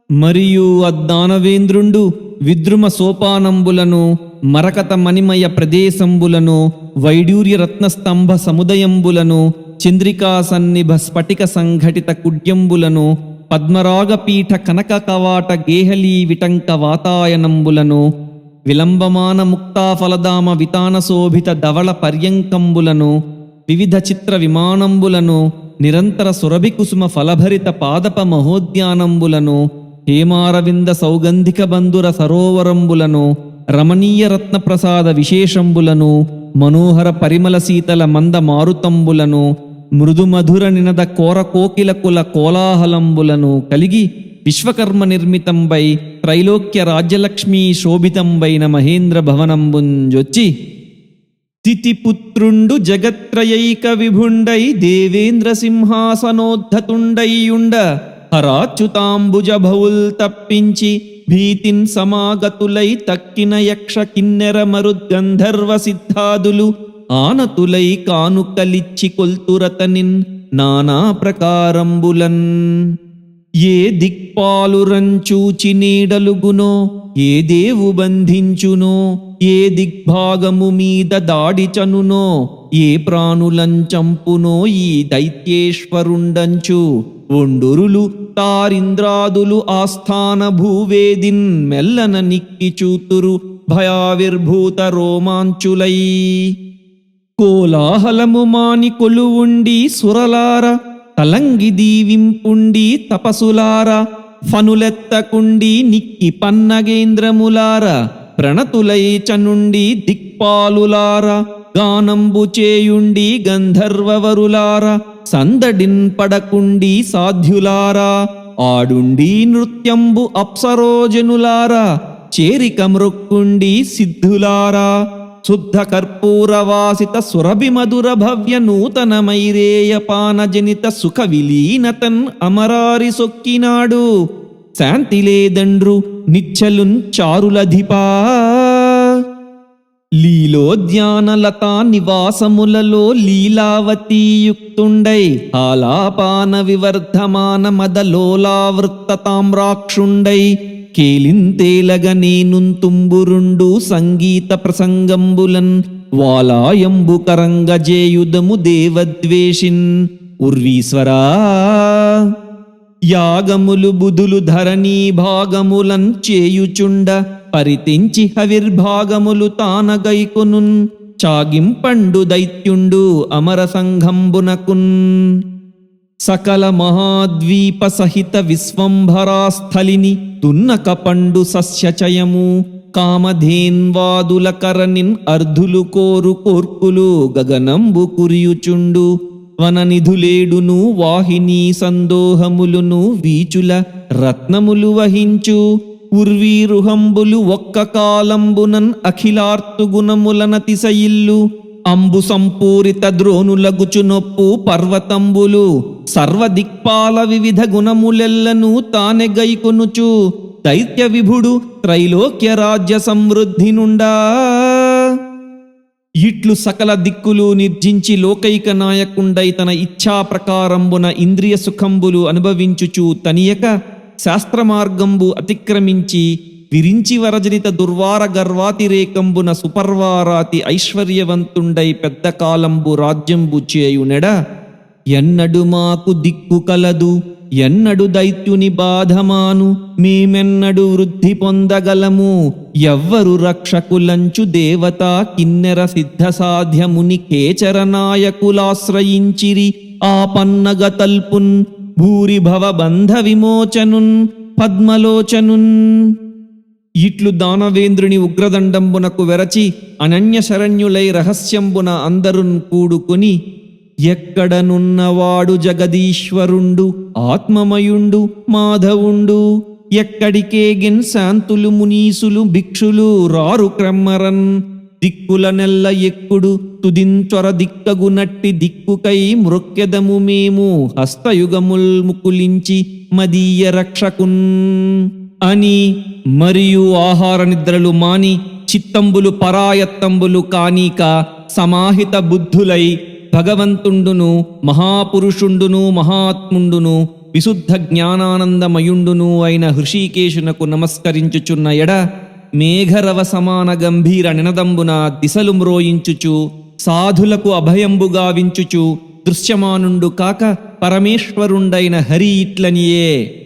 మరియు అద్దానవేంద్రుండు విద్రుమ సోపానంబులను మరకత మణిమయ ప్రదేశంబులను వైడూర్య రత్నస్తంభ సముదయంబులను చంద్రికా సన్నిభ స్ఫటిక సంఘటిత కుడ్యంబులను పద్మరాగపీఠ కనక కవాట గేహలీ విటంక వాతాయనంబులను విలంబమాన ముక్తాఫలదామ వితాన శోభిత ధవళ పర్యంకంబులను వివిధ చిత్ర విమానంబులను నిరంతర సురభి కుసుమ ఫలభరిత పాదప మహోద్యానంబులను హేమారవింద సౌగంధిక బంధుర సరోవరంబులను రమణీయ రత్న ప్రసాద విశేషంబులను మనోహర పరిమళ శీతల మంద మారుతంబులను మృదు మధుర నినద కోర కోకిలకుల కోలాహలంబులను కలిగి విశ్వకర్మ నిర్మితంబై త్రైలోక్య రాజ్యలక్ష్మీ శోభితంబైన మహేంద్ర భవనంబుంజొచ్చి తితిపుత్రుండు జగత్రయైక విభుండై దేవేంద్ర సింహాసనోద్ధతుండైయుండ హరాచ్యుతాంబుజ భవుల్ తప్పించి భీతిన్ సమాగతులై తక్కిన యక్ష కిన్నెర మరుద్గంధర్వ సిద్ధాదులు ఆనతులై కానుకలిచ్చి కొల్తురతనిన్ నానా ప్రకారంబులన్ ఏ దిక్పాలురంచూచి నీడలుగునో ఏ దేవు బంధించునో ఏ దిగ్భాగము మీద దాడి చనునో ఏ ప్రాణులంచంపునో ఈ దైత్యేశ్వరుండంచు ఒండురులు తారింద్రాదులు ఆస్థాన భూవేదిన్ మెల్లన నిక్కి చూతురు భయావిర్భూత రోమాంచులై కోలాహలము మాని కొలువుండి సురలార తలంగి దీవింపుండి తపసులార ఫనులెత్తకుండి నిక్కి పన్నగేంద్రములార ప్రణతులై చనుండి దిక్పాలులార గానంబు చేయుండి గంధర్వవరులార సందడిన్ పడకుండి సాధ్యులారా ఆడుండి నృత్యంబు అప్సరోజనులారా చేరిక మృక్కుండి సిద్ధులారా శుద్ధ కర్పూరవాసిత సురభి మధుర భవ్య నూతన మైరేయ పానజనిత సుఖ విలీనతన్ అమరారి సొక్కినాడు శాంతి లేదండ్రు నిచ్చలున్ చారులధిపా లీలోద్యానలతా నివాసములలో లీలావతీయుక్తుండై ఆలాపాన వివర్ధమాన మదలోలావృత్త తామ్రాక్షుండై కేలింతేలగ నేనుంతుంబురుండు సంగీత ప్రసంగంబులన్ వాలాయంబు కరంగజేయుదము దేవద్వేషిన్ ఉర్వీశ్వరా యాగములు బుధులు ధరణీ భాగములన్ చేయుచుండ పరితించి హవిర్భాగములు సకల మహాద్వీప సహిత విశ్వంభరాస్థలిని తున్నక పండు సస్యచయము కామధేన్వాదుల కరనిన్ అర్ధులు కోరు కోర్కులు గగనంబు కురియుచుండు వననిధులేడును వాహిని సందోహములును వీచుల రత్నములు వహించు ఉర్వీరుహంబులు ఒక్క కాలంబునన్ అఖిలార్తుగుణములనతిశయిల్లు అంబు సంపూరిత ద్రోణులగుచు నొప్పు పర్వతంబులు సర్వదిక్పాల వివిధ గుణములెల్లను తానె గైకొనుచు దైత్య విభుడు త్రైలోక్య రాజ్య సమృద్ధి నుండా ఇట్లు సకల దిక్కులు నిర్జించి లోకైక నాయకుండై తన ఇచ్ఛా ప్రకారంబున ఇంద్రియ సుఖంబులు అనుభవించుచు తనియక శాస్త్రమార్గంబు అతిక్రమించి విరించి వరజనిత దుర్వార గర్వాతిరేకంబున సుపర్వారాతి ఐశ్వర్యవంతుండై పెద్ద కాలంబు రాజ్యంబు చేయునెడ ఎన్నడు మాకు దిక్కు కలదు ఎన్నడు దైత్యుని బాధమాను మేమెన్నడు వృద్ధి పొందగలము ఎవ్వరు రక్షకులంచు దేవతా కిన్నెర సిద్ధ సాధ్యముని కేచర నాయకులాశ్రయించిరి ఆపన్నగ తల్పున్ భూరిభవ బంధ విమోచనున్ పద్మలోచనున్ ఇట్లు దానవేంద్రుని ఉగ్రదండంబునకు వెరచి అనన్య శరణ్యులై రహస్యంబున అందరున్ కూడుకొని ఎక్కడనున్నవాడు జగదీశ్వరుండు ఆత్మమయుండు మాధవుండు ఎక్కడికేగిన్ శాంతులు మునీసులు భిక్షులు రారు క్రమ్మరన్ దిక్కుల నెల్ల ఎక్కుడు తుదించొర దిక్కగునట్టి దిక్కుకై మృక్కెదము మేము హస్తయుగముల్ ముకులించి మదీయ రక్షకున్ అని మరియు ఆహార నిద్రలు మాని చిత్తంబులు పరాయత్తంబులు కానీక సమాహిత బుద్ధులై భగవంతుండును మహాపురుషుండును మహాత్ముండును విశుద్ధ జ్ఞానానందమయుండును అయిన హృషీకేశునకు నమస్కరించుచున్న ఎడ మేఘరవ సమాన గంభీర నినదంబున దిశలు మ్రోయించుచు సాధులకు అభయంబుగా వించుచు దృశ్యమానుండు కాక పరమేశ్వరుండైన హరి ఇట్లనియే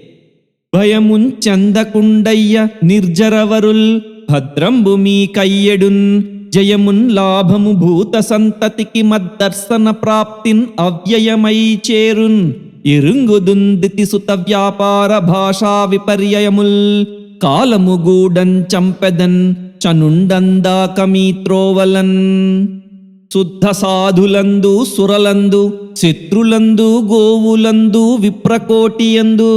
భయముంచందకుండయ్య నిర్జరవరుల్ భద్రంబు మీ కయ్యడున్ జయమున్ లాభము భూత సంతతికి మద్దర్శన ప్రాప్తిన్ అవ్యయమై చేరున్ ఇరుంగుదుందితి సుత వ్యాపార భాషా విపర్యయముల్ కాలము గూడన్ చంపెదన్ చనుండందాకమీ త్రోవలన్ శుద్ధ సాధులందు సురలందు శత్రులందు గోవులందు విప్రకోటియందు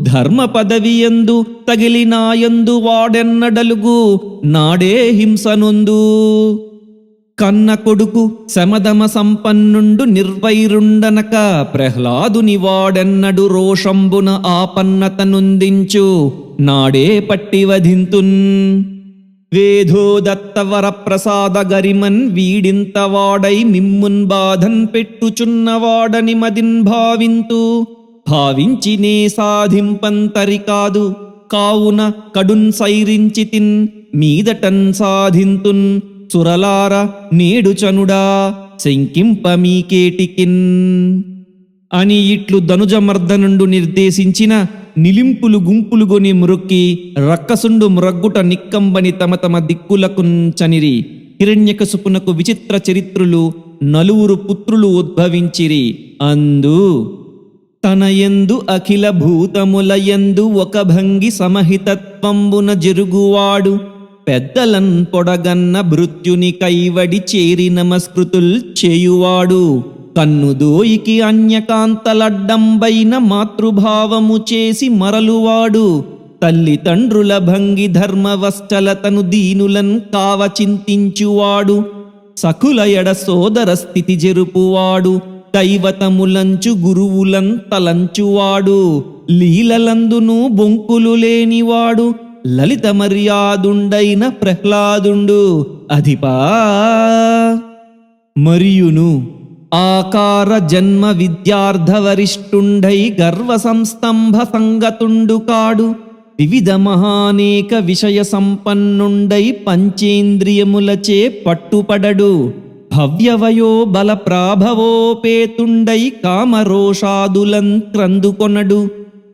ధర్మ పదవియందు తగిలినాయందు వాడెన్నడలుగు నాడే హింసనొందు కన్న కొడుకు శమదమ సంపన్నుండు నిర్వైరుండనక ప్రహ్లాదుని వాడెన్నడు రోషంబున ఆపన్నతనుందించు నాడే పట్టి వధింతున్ వేధో దత్తవర ప్రసాద గరిమన్ వీడింత వాడై మిమ్మున్ బాధన్ పెట్టుచున్నవాడని మదిన్ భావింతు భావించినే సాధింపంతరి కాదు కావున కడున్ సైరించితిన్ మీదటన్ సాధింతున్ సురలార నేడు చనుడా శంకింప మీకేటికిన్ అని ఇట్లు ధనుజమర్దనుండు నిర్దేశించిన నిలింపులు గుంపులుగొని మ్రొక్కి రక్కసుండు మ్రగ్గుట నిక్కంబని తమ తమ దిక్కులకుంచనిరి హిరణ్యకశిపునకు విచిత్ర చరిత్రులు నలువురు పుత్రులు ఉద్భవించిరి అందు తనయందు అఖిల భూతములయందు ఒక భంగి సమహితత్వంబున జరుగువాడు పెద్దలన్ పొడగన్న భృత్యుని కైవడి చేరి నమస్కృతుల్ చేయువాడు కన్నుదోయికి అన్యకాంతలడ్డంబైన మాతృభావము చేసి మరలువాడు తల్లిదండ్రుల భంగి ధర్మవశ్చలతను దీనులన్ కావ చింతించువాడు సకుల ఎడ సోదర స్థితి జరుపువాడు దైవతములంచు గురువులం తలంచువాడు లీలలందును బొంకులు లేనివాడు లలిత మర్యాదుండైన ప్రహ్లాదుండు అధిపా మరియును ఆకార జన్మ విద్యార్థవరిష్ఠుండై గర్వ సంస్తంభ సంగతుండు కాడు వివిధ మహానేక విషయ సంపన్నుండై పంచేంద్రియములచే పట్టుపడడు భవ్యవయో బల ప్రాభవోపేతుండై కామరోషాదులం క్రందుకొనడు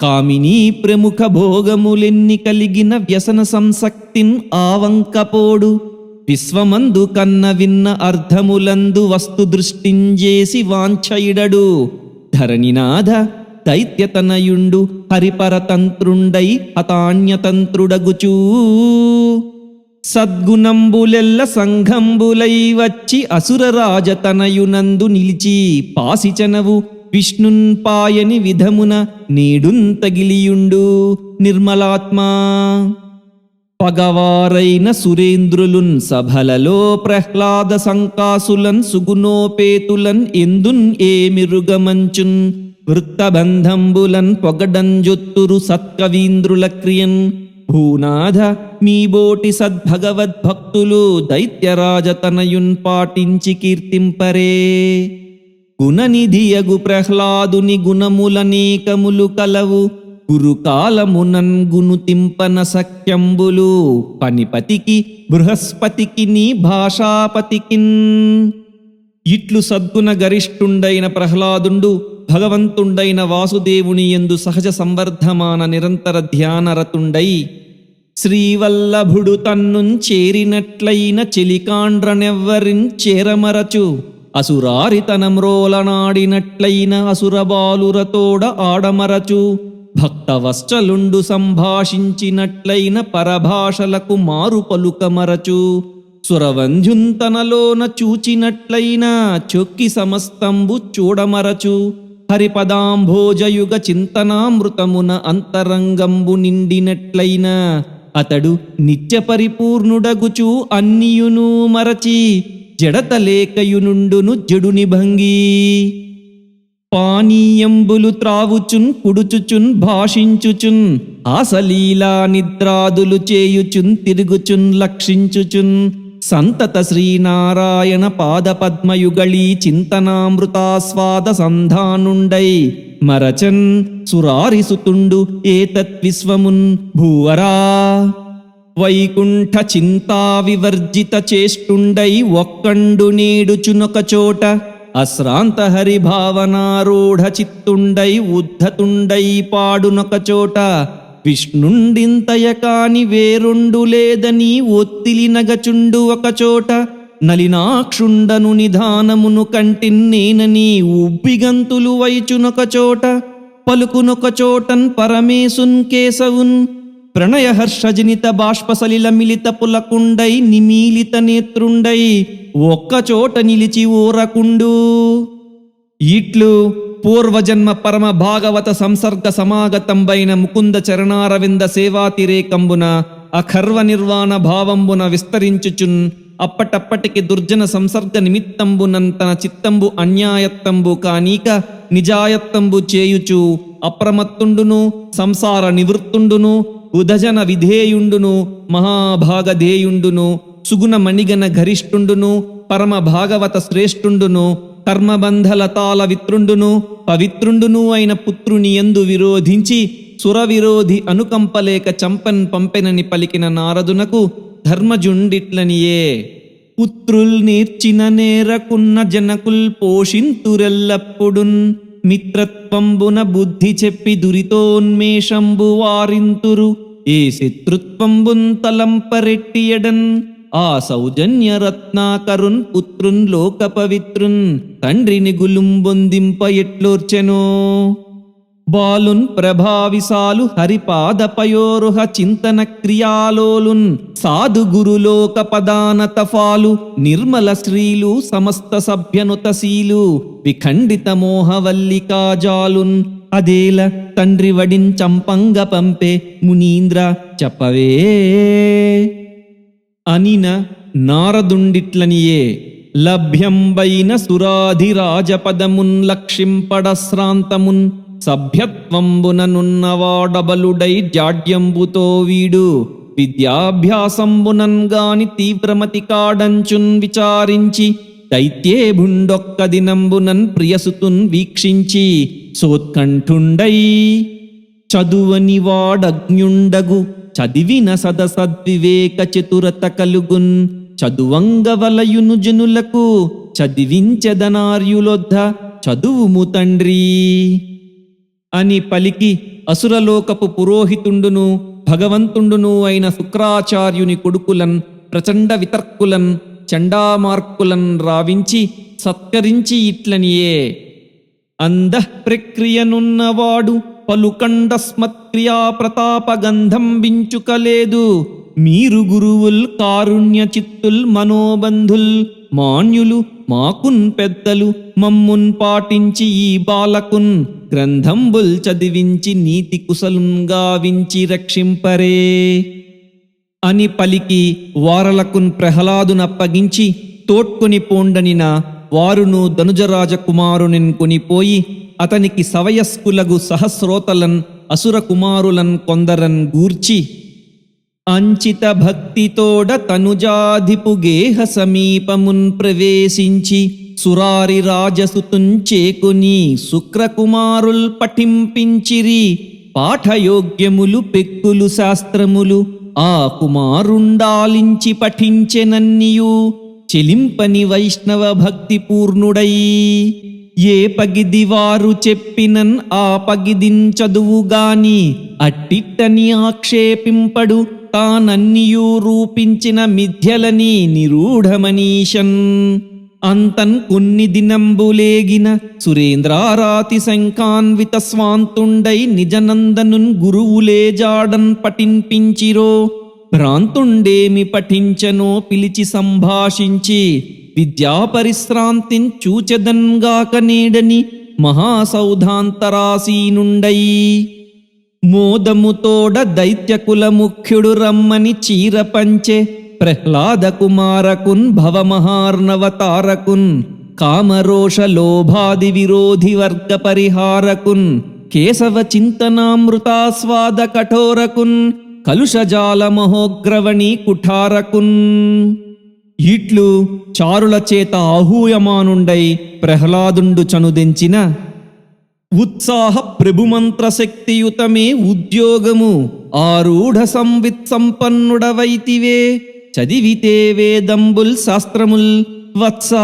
కామినీ ప్రముఖ భోగములెన్ని కలిగిన వ్యసన సంసక్తిన్ ఆవంకపోడు విశ్వమందు కన్న విన్న అర్థములందు వస్తు దృష్టింజేసి వాంఛయిడడు ధరణినాథ దైత్యతనయుండు హరిపరతంత్రుండై హతాన్యతంత్రుడగుచూ సద్గుణంబులెల్ల సంఘంబులై వచ్చి అసురరాజతనయునందు నిలిచి పాసిచనవు విష్ణున్ పాయని విధమున నేడున్ తగిలియుండు నిర్మలాత్మా. పగవారైన సురేంద్రులున్ సభలలో ప్రహ్లాద సంకాసులన్ సుగుణోపేతులన్ ఎందున్ ఏమిరుగమంచున్ వృత్తబంధంబులన్ పొగడంజొత్తురు సత్కవీంద్రుల క్రియన్. భూనాథ మీబోటి సద్భగవద్భక్తులు దైత్యరాజతనయున్ పాటించి కీర్తింపరే. గుణనిధియగు ప్రహ్లాదుని గుణములనేకములు కలవు గురుకాలమునన్ గునుతింపన సఖ్యంబులు పనిపతికి బృహస్పతికి నీ భాషాపతికిన్. ఇట్లు సద్గుణ గరిష్ఠుండైన ప్రహ్లాదుండు భగవంతుండైన వాసుదేవుని యందు సహజ సంవర్ధమాన నిరంతర ధ్యానరతుండై శ్రీవల్లభుడు తన్నున్ చేరినట్లయిన చెలికాండ్రనెవ్వరిన్ చేరమరచు అసురారితనమ్రోలనాడినట్లయిన అసురబాలురతోడ ఆడమరచు భక్తవశ్చలుండు సంభాషించినట్లయిన పరభాషలకు మారు పలుకమరచు సురవంధ్యుంతనలోన చూచినట్లయిన చొక్కి సమస్తంబు చూడమరచు హరిపదాంభోజయుగ చింతనామృతమున అంతరంగంబు నిండినట్లయిన అతడు నిత్య పరిపూర్ణుడగుచు అన్నియును మరచి జడతలేకయునుండును జడుని భంగి. పానీయంబులు త్రావుచున్ కుడుచుచున్ భాషించుచున్ ఆసలీలా నిద్రాదులు చేయుచున్ తిరుగుచున్ లక్షించుచున్ సంతత శ్రీనారాయణ పాదపద్మయుగళీ చింతనామృతాస్వాద సంధానుండై మరచన్ సురారిసుతుండు ఏతద్విశ్వమున్ భూవరా. వైకుంఠ చింతా వివర్జిత చేష్టుండై ఒక్కండు నేడుచునొక చోట అశ్రాంత హరిభావనారూఢ చిత్తుండై ఉద్ధతుండై పాడునొక చోట విష్ణుండింతయ కాని వేరుండు లేదని ఒత్తిలినగచుండు ఒకచోట నలినాక్షుండను నిధానమును కంటిన్నేనని ఉబ్బిగంతులు వైచునొక చోట పలుకునొక చోటన్ పరమేశున్ కేశవున్ ప్రణయహర్షజనిత బాష్పసలిల మిలిత పులకుండై నిమీలిత నేత్రుండై ఒక్కచోట నిలిచి ఊరకుండు. ఇట్లు పూర్వజన్మ పరమ భాగవత సంసర్గ సమాగతంబైన ముకుంద చరణారవింద సేవాతిరేకంబున అఖర్వ నిర్వాణ భావంబున విస్తరించుచున్ అప్పటప్పటికి దుర్జన సంసర్గ నిమిత్తంబునన్ తన చిత్తంబు అన్యాయత్తంబు కానీక నిజాయత్తంబు చేయుచు అప్రమత్తుండును సంసార నివృత్తుండును ఉదజన విధేయుండును మహాభాగధేయుండును సుగుణ మణిగణ గరిష్ఠుండును పరమ భాగవత శ్రేష్ఠుండును కర్మబంధలతాల విత్రుండును పవిత్రుండును అయిన పుత్రుని యందు విరోధించి సురవిరోధి అనుకంపలేక చంపన్ పంపెనని పలికిన నారదునకు ధర్మజుండిట్లనియే. పుత్రుల్ నేర్చిన నేరకున్న జనకుల్ పోషింతురెల్లప్పుడున్ మిత్రత్వంబున బుద్ధి చెప్పి దురితోన్మేషంబు వారింతురు ఏ శత్రుత్వంబున్ తలంపరెట్టియడన్ ఆ సౌజన్య రత్నాకరున్ పుత్రున్ లోక పవిత్రున్ తండ్రిని గులుంబొందింప ఎట్లోర్చెనో. బాలున్ ప్రభావిసాలు హరిపాదపయోరుహ చింతన క్రియాలోలున్ సాధు గురులోక పదానత ఫాలు నిర్మల శ్రీలు సమస్త సభ్యనుతశీలు విఖండిత మోహవల్లికాజాలున్ అదేల తండ్రి వడించంపంగ పంపే మునీంద్ర చెప్పవే అనిన నారదుండిట్లనియే. లభ్యంబైన సురాధిరాజపదమున్ లక్షింపడశ్రాంతమున్ సభ్యత్వంబుననున్నవాడబలుడై జాడ్యంబుతో వీడు విద్యాభ్యాసంబునన్ గాని తీవ్రమతి కాడంచున్ విచారించి దైత్యేభుండొక్క దినంబునన్ ప్రియసుతున్ వీక్షించి సోత్కంఠుండై చదువని వాడజ్ఞుండగు చదివిన సదసద్వివేక చతురత కలుగున్ చదువంగవలయును జనులకు చదివించెదనార్యులొద్ద చదువుము తండ్రి అని పలికి అసురలోకపు పురోహితుండును భగవంతుండును అయిన శుక్రాచార్యుని కొడుకులన్ ప్రచండ వితర్కులన్ చండామార్కులన్ రావించి సత్కరించి ఇట్లనియే. అంధః ప్రక్రియనున్నవాడు పలుకండస్మత్క్రియా ప్రతాపగంధం వించుకలేదు. మీరు గురువుల్ కారుణ్య చిత్తుల్ మనోబంధుల్ మాన్యులు మాకున్ పెద్దలు మమ్మున్ పాటించి ఈ బాలకున్ గ్రంథంబుల్ చదివించి నీతి కుశలున్ గావించి రక్షింపరే అని పలికి వారలకున్ ప్రహ్లాదునప్పగించి తోడ్కొని పోండనిన వారును ధనుజరాజకుమారునిన్ కొనిపోయి అతనికి సవయస్కులగు సహస్రోతలన్ అసుర కుమారులన్ కొందరన్ గూర్చి అంచిత భక్తితోడ తనుజాధిపు గేహ సమీపమున్ ప్రవేశించి సురారి రాజసుతుంచేకుని శుక్రకుమారుల్ పఠింపించిరి. పాఠయోగ్యములు పెక్కులు శాస్త్రములు ఆ కుమారుండాలించి పఠించెనన్నియు చెలింపని వైష్ణవ భక్తి పూర్ణుడై ఏ పగిది వారు చెప్పినన్ ఆ పగిదిన్ చదువుగాని అట్టిట్టని ఆక్షేపింపడు తానన్నియూ రూపించిన మిథ్యలని నిరూఢమనీశన్. అంతన్ కొన్ని దినంబులేగిన సురేంద్రారాతి శంఖాన్విత స్వాంతుండై నిజనందనున్ గురువులే జాడన్ పఠింపించిరో. భ్రాంతుండేమి పఠించనో పిలిచి సంభాషించి విద్యాపరిశ్రాంతిన్ చూచెదన్గాక నేడని మహాసౌధాంతరాసీనుండై మోదముతోడ దైత్యకుల ముఖ్యుడు రమ్మని చీరపంచె. ప్రహ్లాద కుమారకున్ భవమహార్ణవతారకున్ కామరోష లోభాది విరోధి వర్గ పరిహారకున్ కేశవ చింతనామృతాస్వాద కఠోరకున్ కలుషజాల మహోగ్రవణి కుఠారకున్ ఇట్లు చారుల చేత ఆహూయమానుండై ప్రహ్లాదుండు చనుదెంచిన ఉత్సాహ ప్రభుమంత్ర శక్తియుతమే ఉద్యోగము ఆరూఢ సంవిత్ సంపన్నుడవైతివే. చదివితే వేదంబుల్ శాస్త్రముల్ వత్స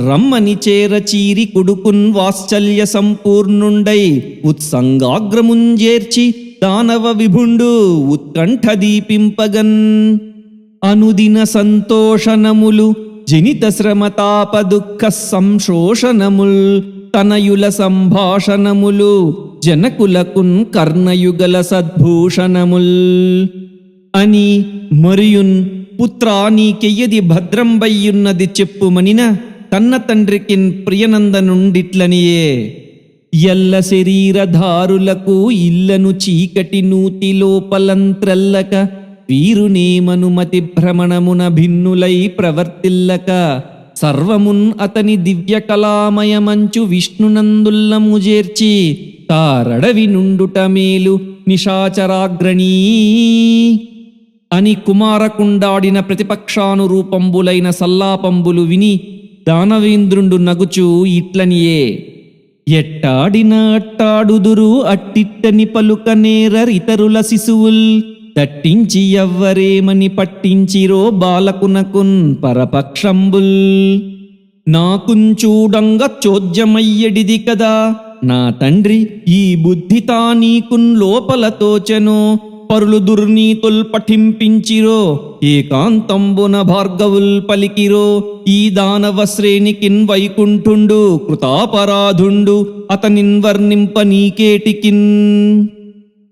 రమ్మని చేరచీరి కొడుకున్ వాత్సల్య సంపూర్ణుండై ఉత్సంగాగ్రముంజేర్చి దానవ విభుండు ఉత్కంఠ దీపింపగన్. అనుదిన సంతోషనములు జనిత శ్రమతాప దుఃఖ సంశోషణముల్ తనయుల సంభాషణములు జనకులకున్ కర్ణయుగల సద్భూషణముల్ అని మరియున్ పుత్రా నీకెయ్యది భద్రంబయ్యున్నది చెప్పుమనిన కన్న తండ్రికిన్ ప్రియనందనుండిట్లనియే. ఎల్ల శరీరధారులకు ఇల్లను చీకటి నూతి లోపలంత్రల్లక వీరునేమనుమతి భ్రమణమున భిన్నులై ప్రవర్తిల్లక సర్వమున్ అతని దివ్య కళామయమంచు విష్ణునందుల్లము చేర్చి తారడవి నుండుట మేలు నిశాచరాగ్రణీ అని కుమారకుండాడిన ప్రతిపక్షానురూపంబులైన సల్లాపంబులు విని దానవేంద్రుండు నగుచు ఇట్లనియే. ఎట్టాడిన అట్టాడుదురు అట్టిట్టని పలుకనేరరితరుల శిశువుల్ తట్టించి ఎవ్వరేమని పట్టించిరో బాలకునకున్ పరపక్షంబుల్. నాకుంచూడంగ చోద్యమయ్యడిది కదా నా తండ్రి ఈ బుద్ధితా నీకున్ లోపల తోచెనో. పరులు దుర్నీతుల్ పఠింపించిరో ఏకాంతంబున భార్గవుల్ పలికిరో. ఈ దానవ శ్రేణికిన్ వైకుంఠుండు కృతాపరాధుండు అతనిన్ వర్ణింప నీకేటికిన్.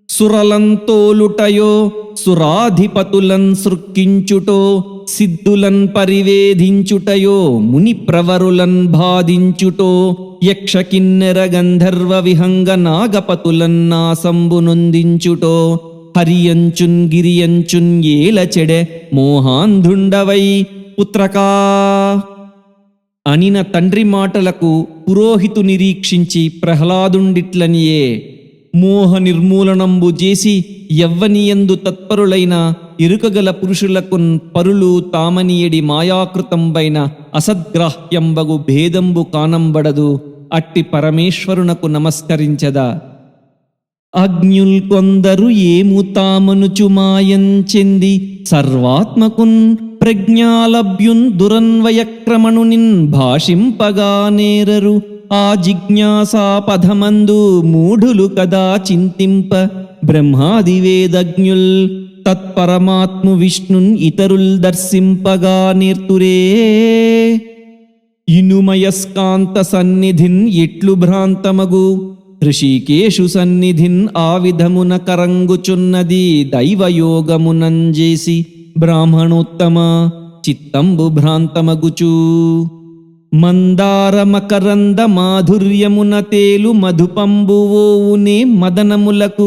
సురలంతోలుటయో సురాధిపతులన్ సృక్కించుటో సిద్ధులన్ పరివేధించుటయో ముని ప్రవరులన్ బాధించుటో యక్ష కిన్నెర గంధర్వ విహంగ నాగపతులన్ నాసంబునొందించుటో హరియంచున్ గిరియంచున్ ఏల చెడె మోహాంధుండవై పుత్రకా అనిన తండ్రి మాటలకు పురోహితు నిరీక్షించి ప్రహ్లాదుండిట్లనియే. మోహ నిర్మూలనంబు చేసి యవ్వనియందు తత్పరులైన ఇరుకగల పురుషులకున్ పరులు తామనియడి మాయాకృతంబైన అసద్గ్రాహ్యంబగు భేదంబు కానంబడదు. అట్టి పరమేశ్వరునకు నమస్కరించదా. అజ్ఞుల్ కొందరు ఏము తామనుచు మాయంచెంది సర్వాత్మకున్ ప్రజ్ఞాలభ్యున్ దురన్వయక్రమణునిన్ భాషింపగా నేరరు. ఆ జిజ్ఞాసా పథమందు మూఢులు కదా చింతింప బ్రహ్మాది వేదజ్ఞుల్ తత్పరమాత్ము విష్ణున్ ఇతరుల్ దర్శింపగా నేర్తురే. ఇనుమయస్కాంత సన్నిధిన్ ఇట్లు భ్రాంతమగు ఋషికేశు సన్నిధిన్ ఆ విధమున కరంగుచున్నది దైవయోగమునంజేసి బ్రాహ్మణోత్తమ చిత్తంబు భ్రాంతమగుచూ మందార మకరంద మాధుర్యమున తేలు మధుపంబువోవునే మదనములకు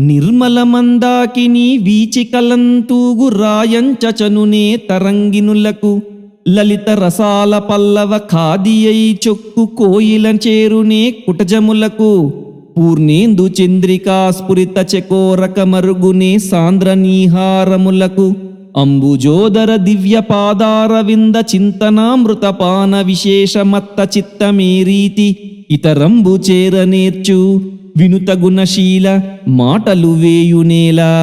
నిర్మల మందాకిని వీచికలంతూగు రాయంచనునే తరంగినులకు లలిత రసాల పల్లవ ఖాదియై చొక్కు కోయిల చేరునే కుటజములకు పూర్ణేందు చంద్రికా స్ఫురిత చకోరక మరుగునే సాంద్ర నీహారములకు అంబుజోదర దివ్య పాదార వింద చింతనామృతపాన విశేషమత్త చిత్తమే రీతి ఇతరంబు చేరనేర్చు వినుత గుణశీల మాటలు వేయునేలా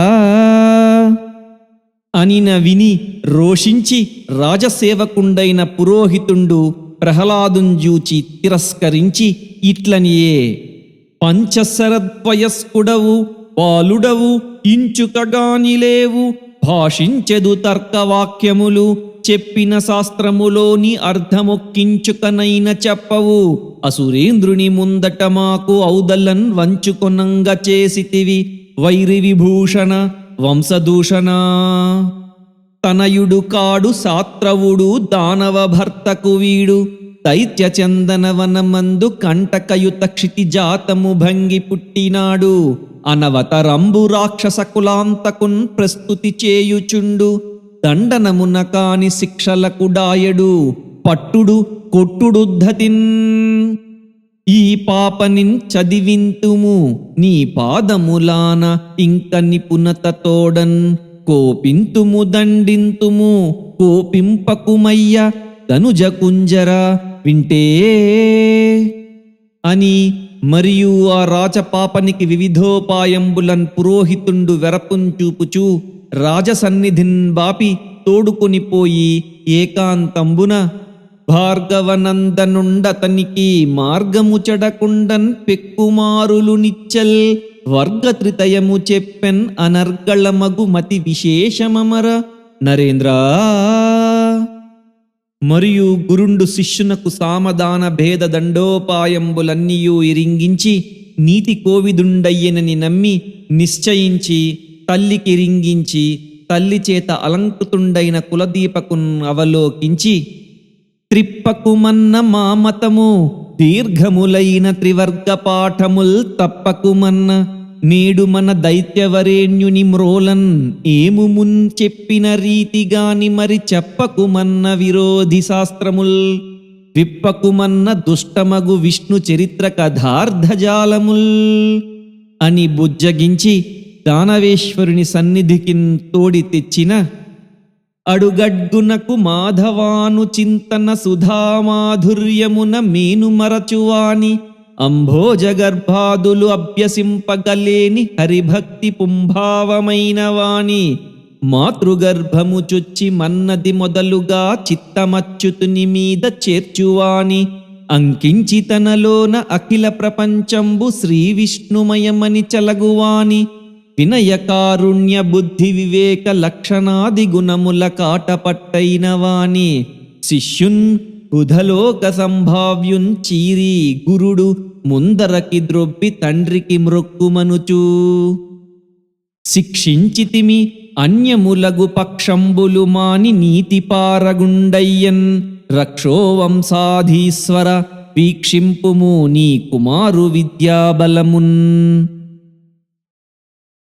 అనిన విని రోషించి రాజసేవకుండైన పురోహితుండు ప్రహ్లాదుంజూచి తిరస్కరించి ఇట్లనియే పంచశరద్వయస్కుడవు పాలుడవు ఇంచుకగానిలేవు భాషించెదు తర్కవాక్యములు చెప్పిన శాస్త్రములోని అర్థమొక్కించుకనైన చెప్పవు అసురేంద్రుని ముందట మాకు ఔదలన్ వంచుకొనంగ చేసితివి వైరి విభూషణ వంశదూషణ తనయుడు కాడు సాత్రవుడు దానవ భర్తకు వీడు దైత్య చందనవనమందు కంటకయుత క్షితిజాతము భంగి పుట్టినాడు అనవతరంబు రాక్షస కులాంతకున్ ప్రస్తుతి చేయుచుండు దండనమున కాని శిక్షలకు డాయడు పట్టుడు కొట్టుడుద్ధతిన్ ఈ పాపనిన్ చదివింతుము నీ పాదములాన ఇంక నిపుణతతోడన్ కోపింతుము దండింతుము కోపింపకుమయ్య తనుజ కుంజర వింటే అని మరియు ఆ రాజపాపనికి వివిధోపాయంబులన్ పురోహితుండు వెరపుంచూపుచూ రాజసన్నిధిన్ బాపి తోడుకొనిపోయి ఏకాంతంబున భార్గవనందనుండతనికి మార్గము చెడకుండన్ పెక్కుమారులు నిచ్చల్ వర్గత్రితయము చెప్పెన్ అనర్గళమగు మతి విశేషమమర నరేంద్ర మరియు గురుండు శిష్యునకు సామదాన భేద దండోపాయంబులన్నీయూ ఇరింగించి నీతి కోవిదుండయ్యనని నమ్మి నిశ్చయించి తల్లికి రింగించి తల్లి చేత అలంకృతుండైన కులదీపకున్ అవలోకించి త్రిప్పకుమన్న మామతము దీర్ఘములైన త్రివర్గ పాఠముల్ తప్పకుమన్న నేడు మన దైత్యవరేణ్యుని మ్రోలన్ ఏము మున్ చెప్పిన రీతిగాని మరి చెప్పకుమన్న విరోధి శాస్త్రముల్ విప్పకుమన్న దుష్టమగు విష్ణు చరిత్ర కథార్థజాలముల్ అని బుజ్జగించి దానవేశ్వరుని సన్నిధికిన్ తోడి తెచ్చిన అడుగడ్గునకు మాధవాను చింతన సుధామాధుర్యమున మేను మరచువాని అంభోజగర్భాదులు అభ్యసింపగలేని హరిభక్తి పుంభావమైన వాని మాతృగర్భము చొచ్చి మన్నది మొదలుగా చిత్తమచ్యుతుని మీద చేర్చువాని అంకించి తనలోన అఖిల ప్రపంచంబు శ్రీ విష్ణుమయమని చలగువాని వినయ కారుణ్య బుద్ధి వివేక లక్షణాది గుణముల కాటపట్టైన వాని శిష్యున్ బుధలోక సంభావ్యున్ చీరి గురుడు ముందరకి ద్రొబ్బి తండ్రికి మ్రొక్కుమనుచూ శిక్షించితిమి అన్యములగు పక్షంబులు మాని నీతిపారగుండయ్యన్ రక్షోవంసాధీశ్వర వీక్షింపుము నీ కుమారు విద్యాబలమున్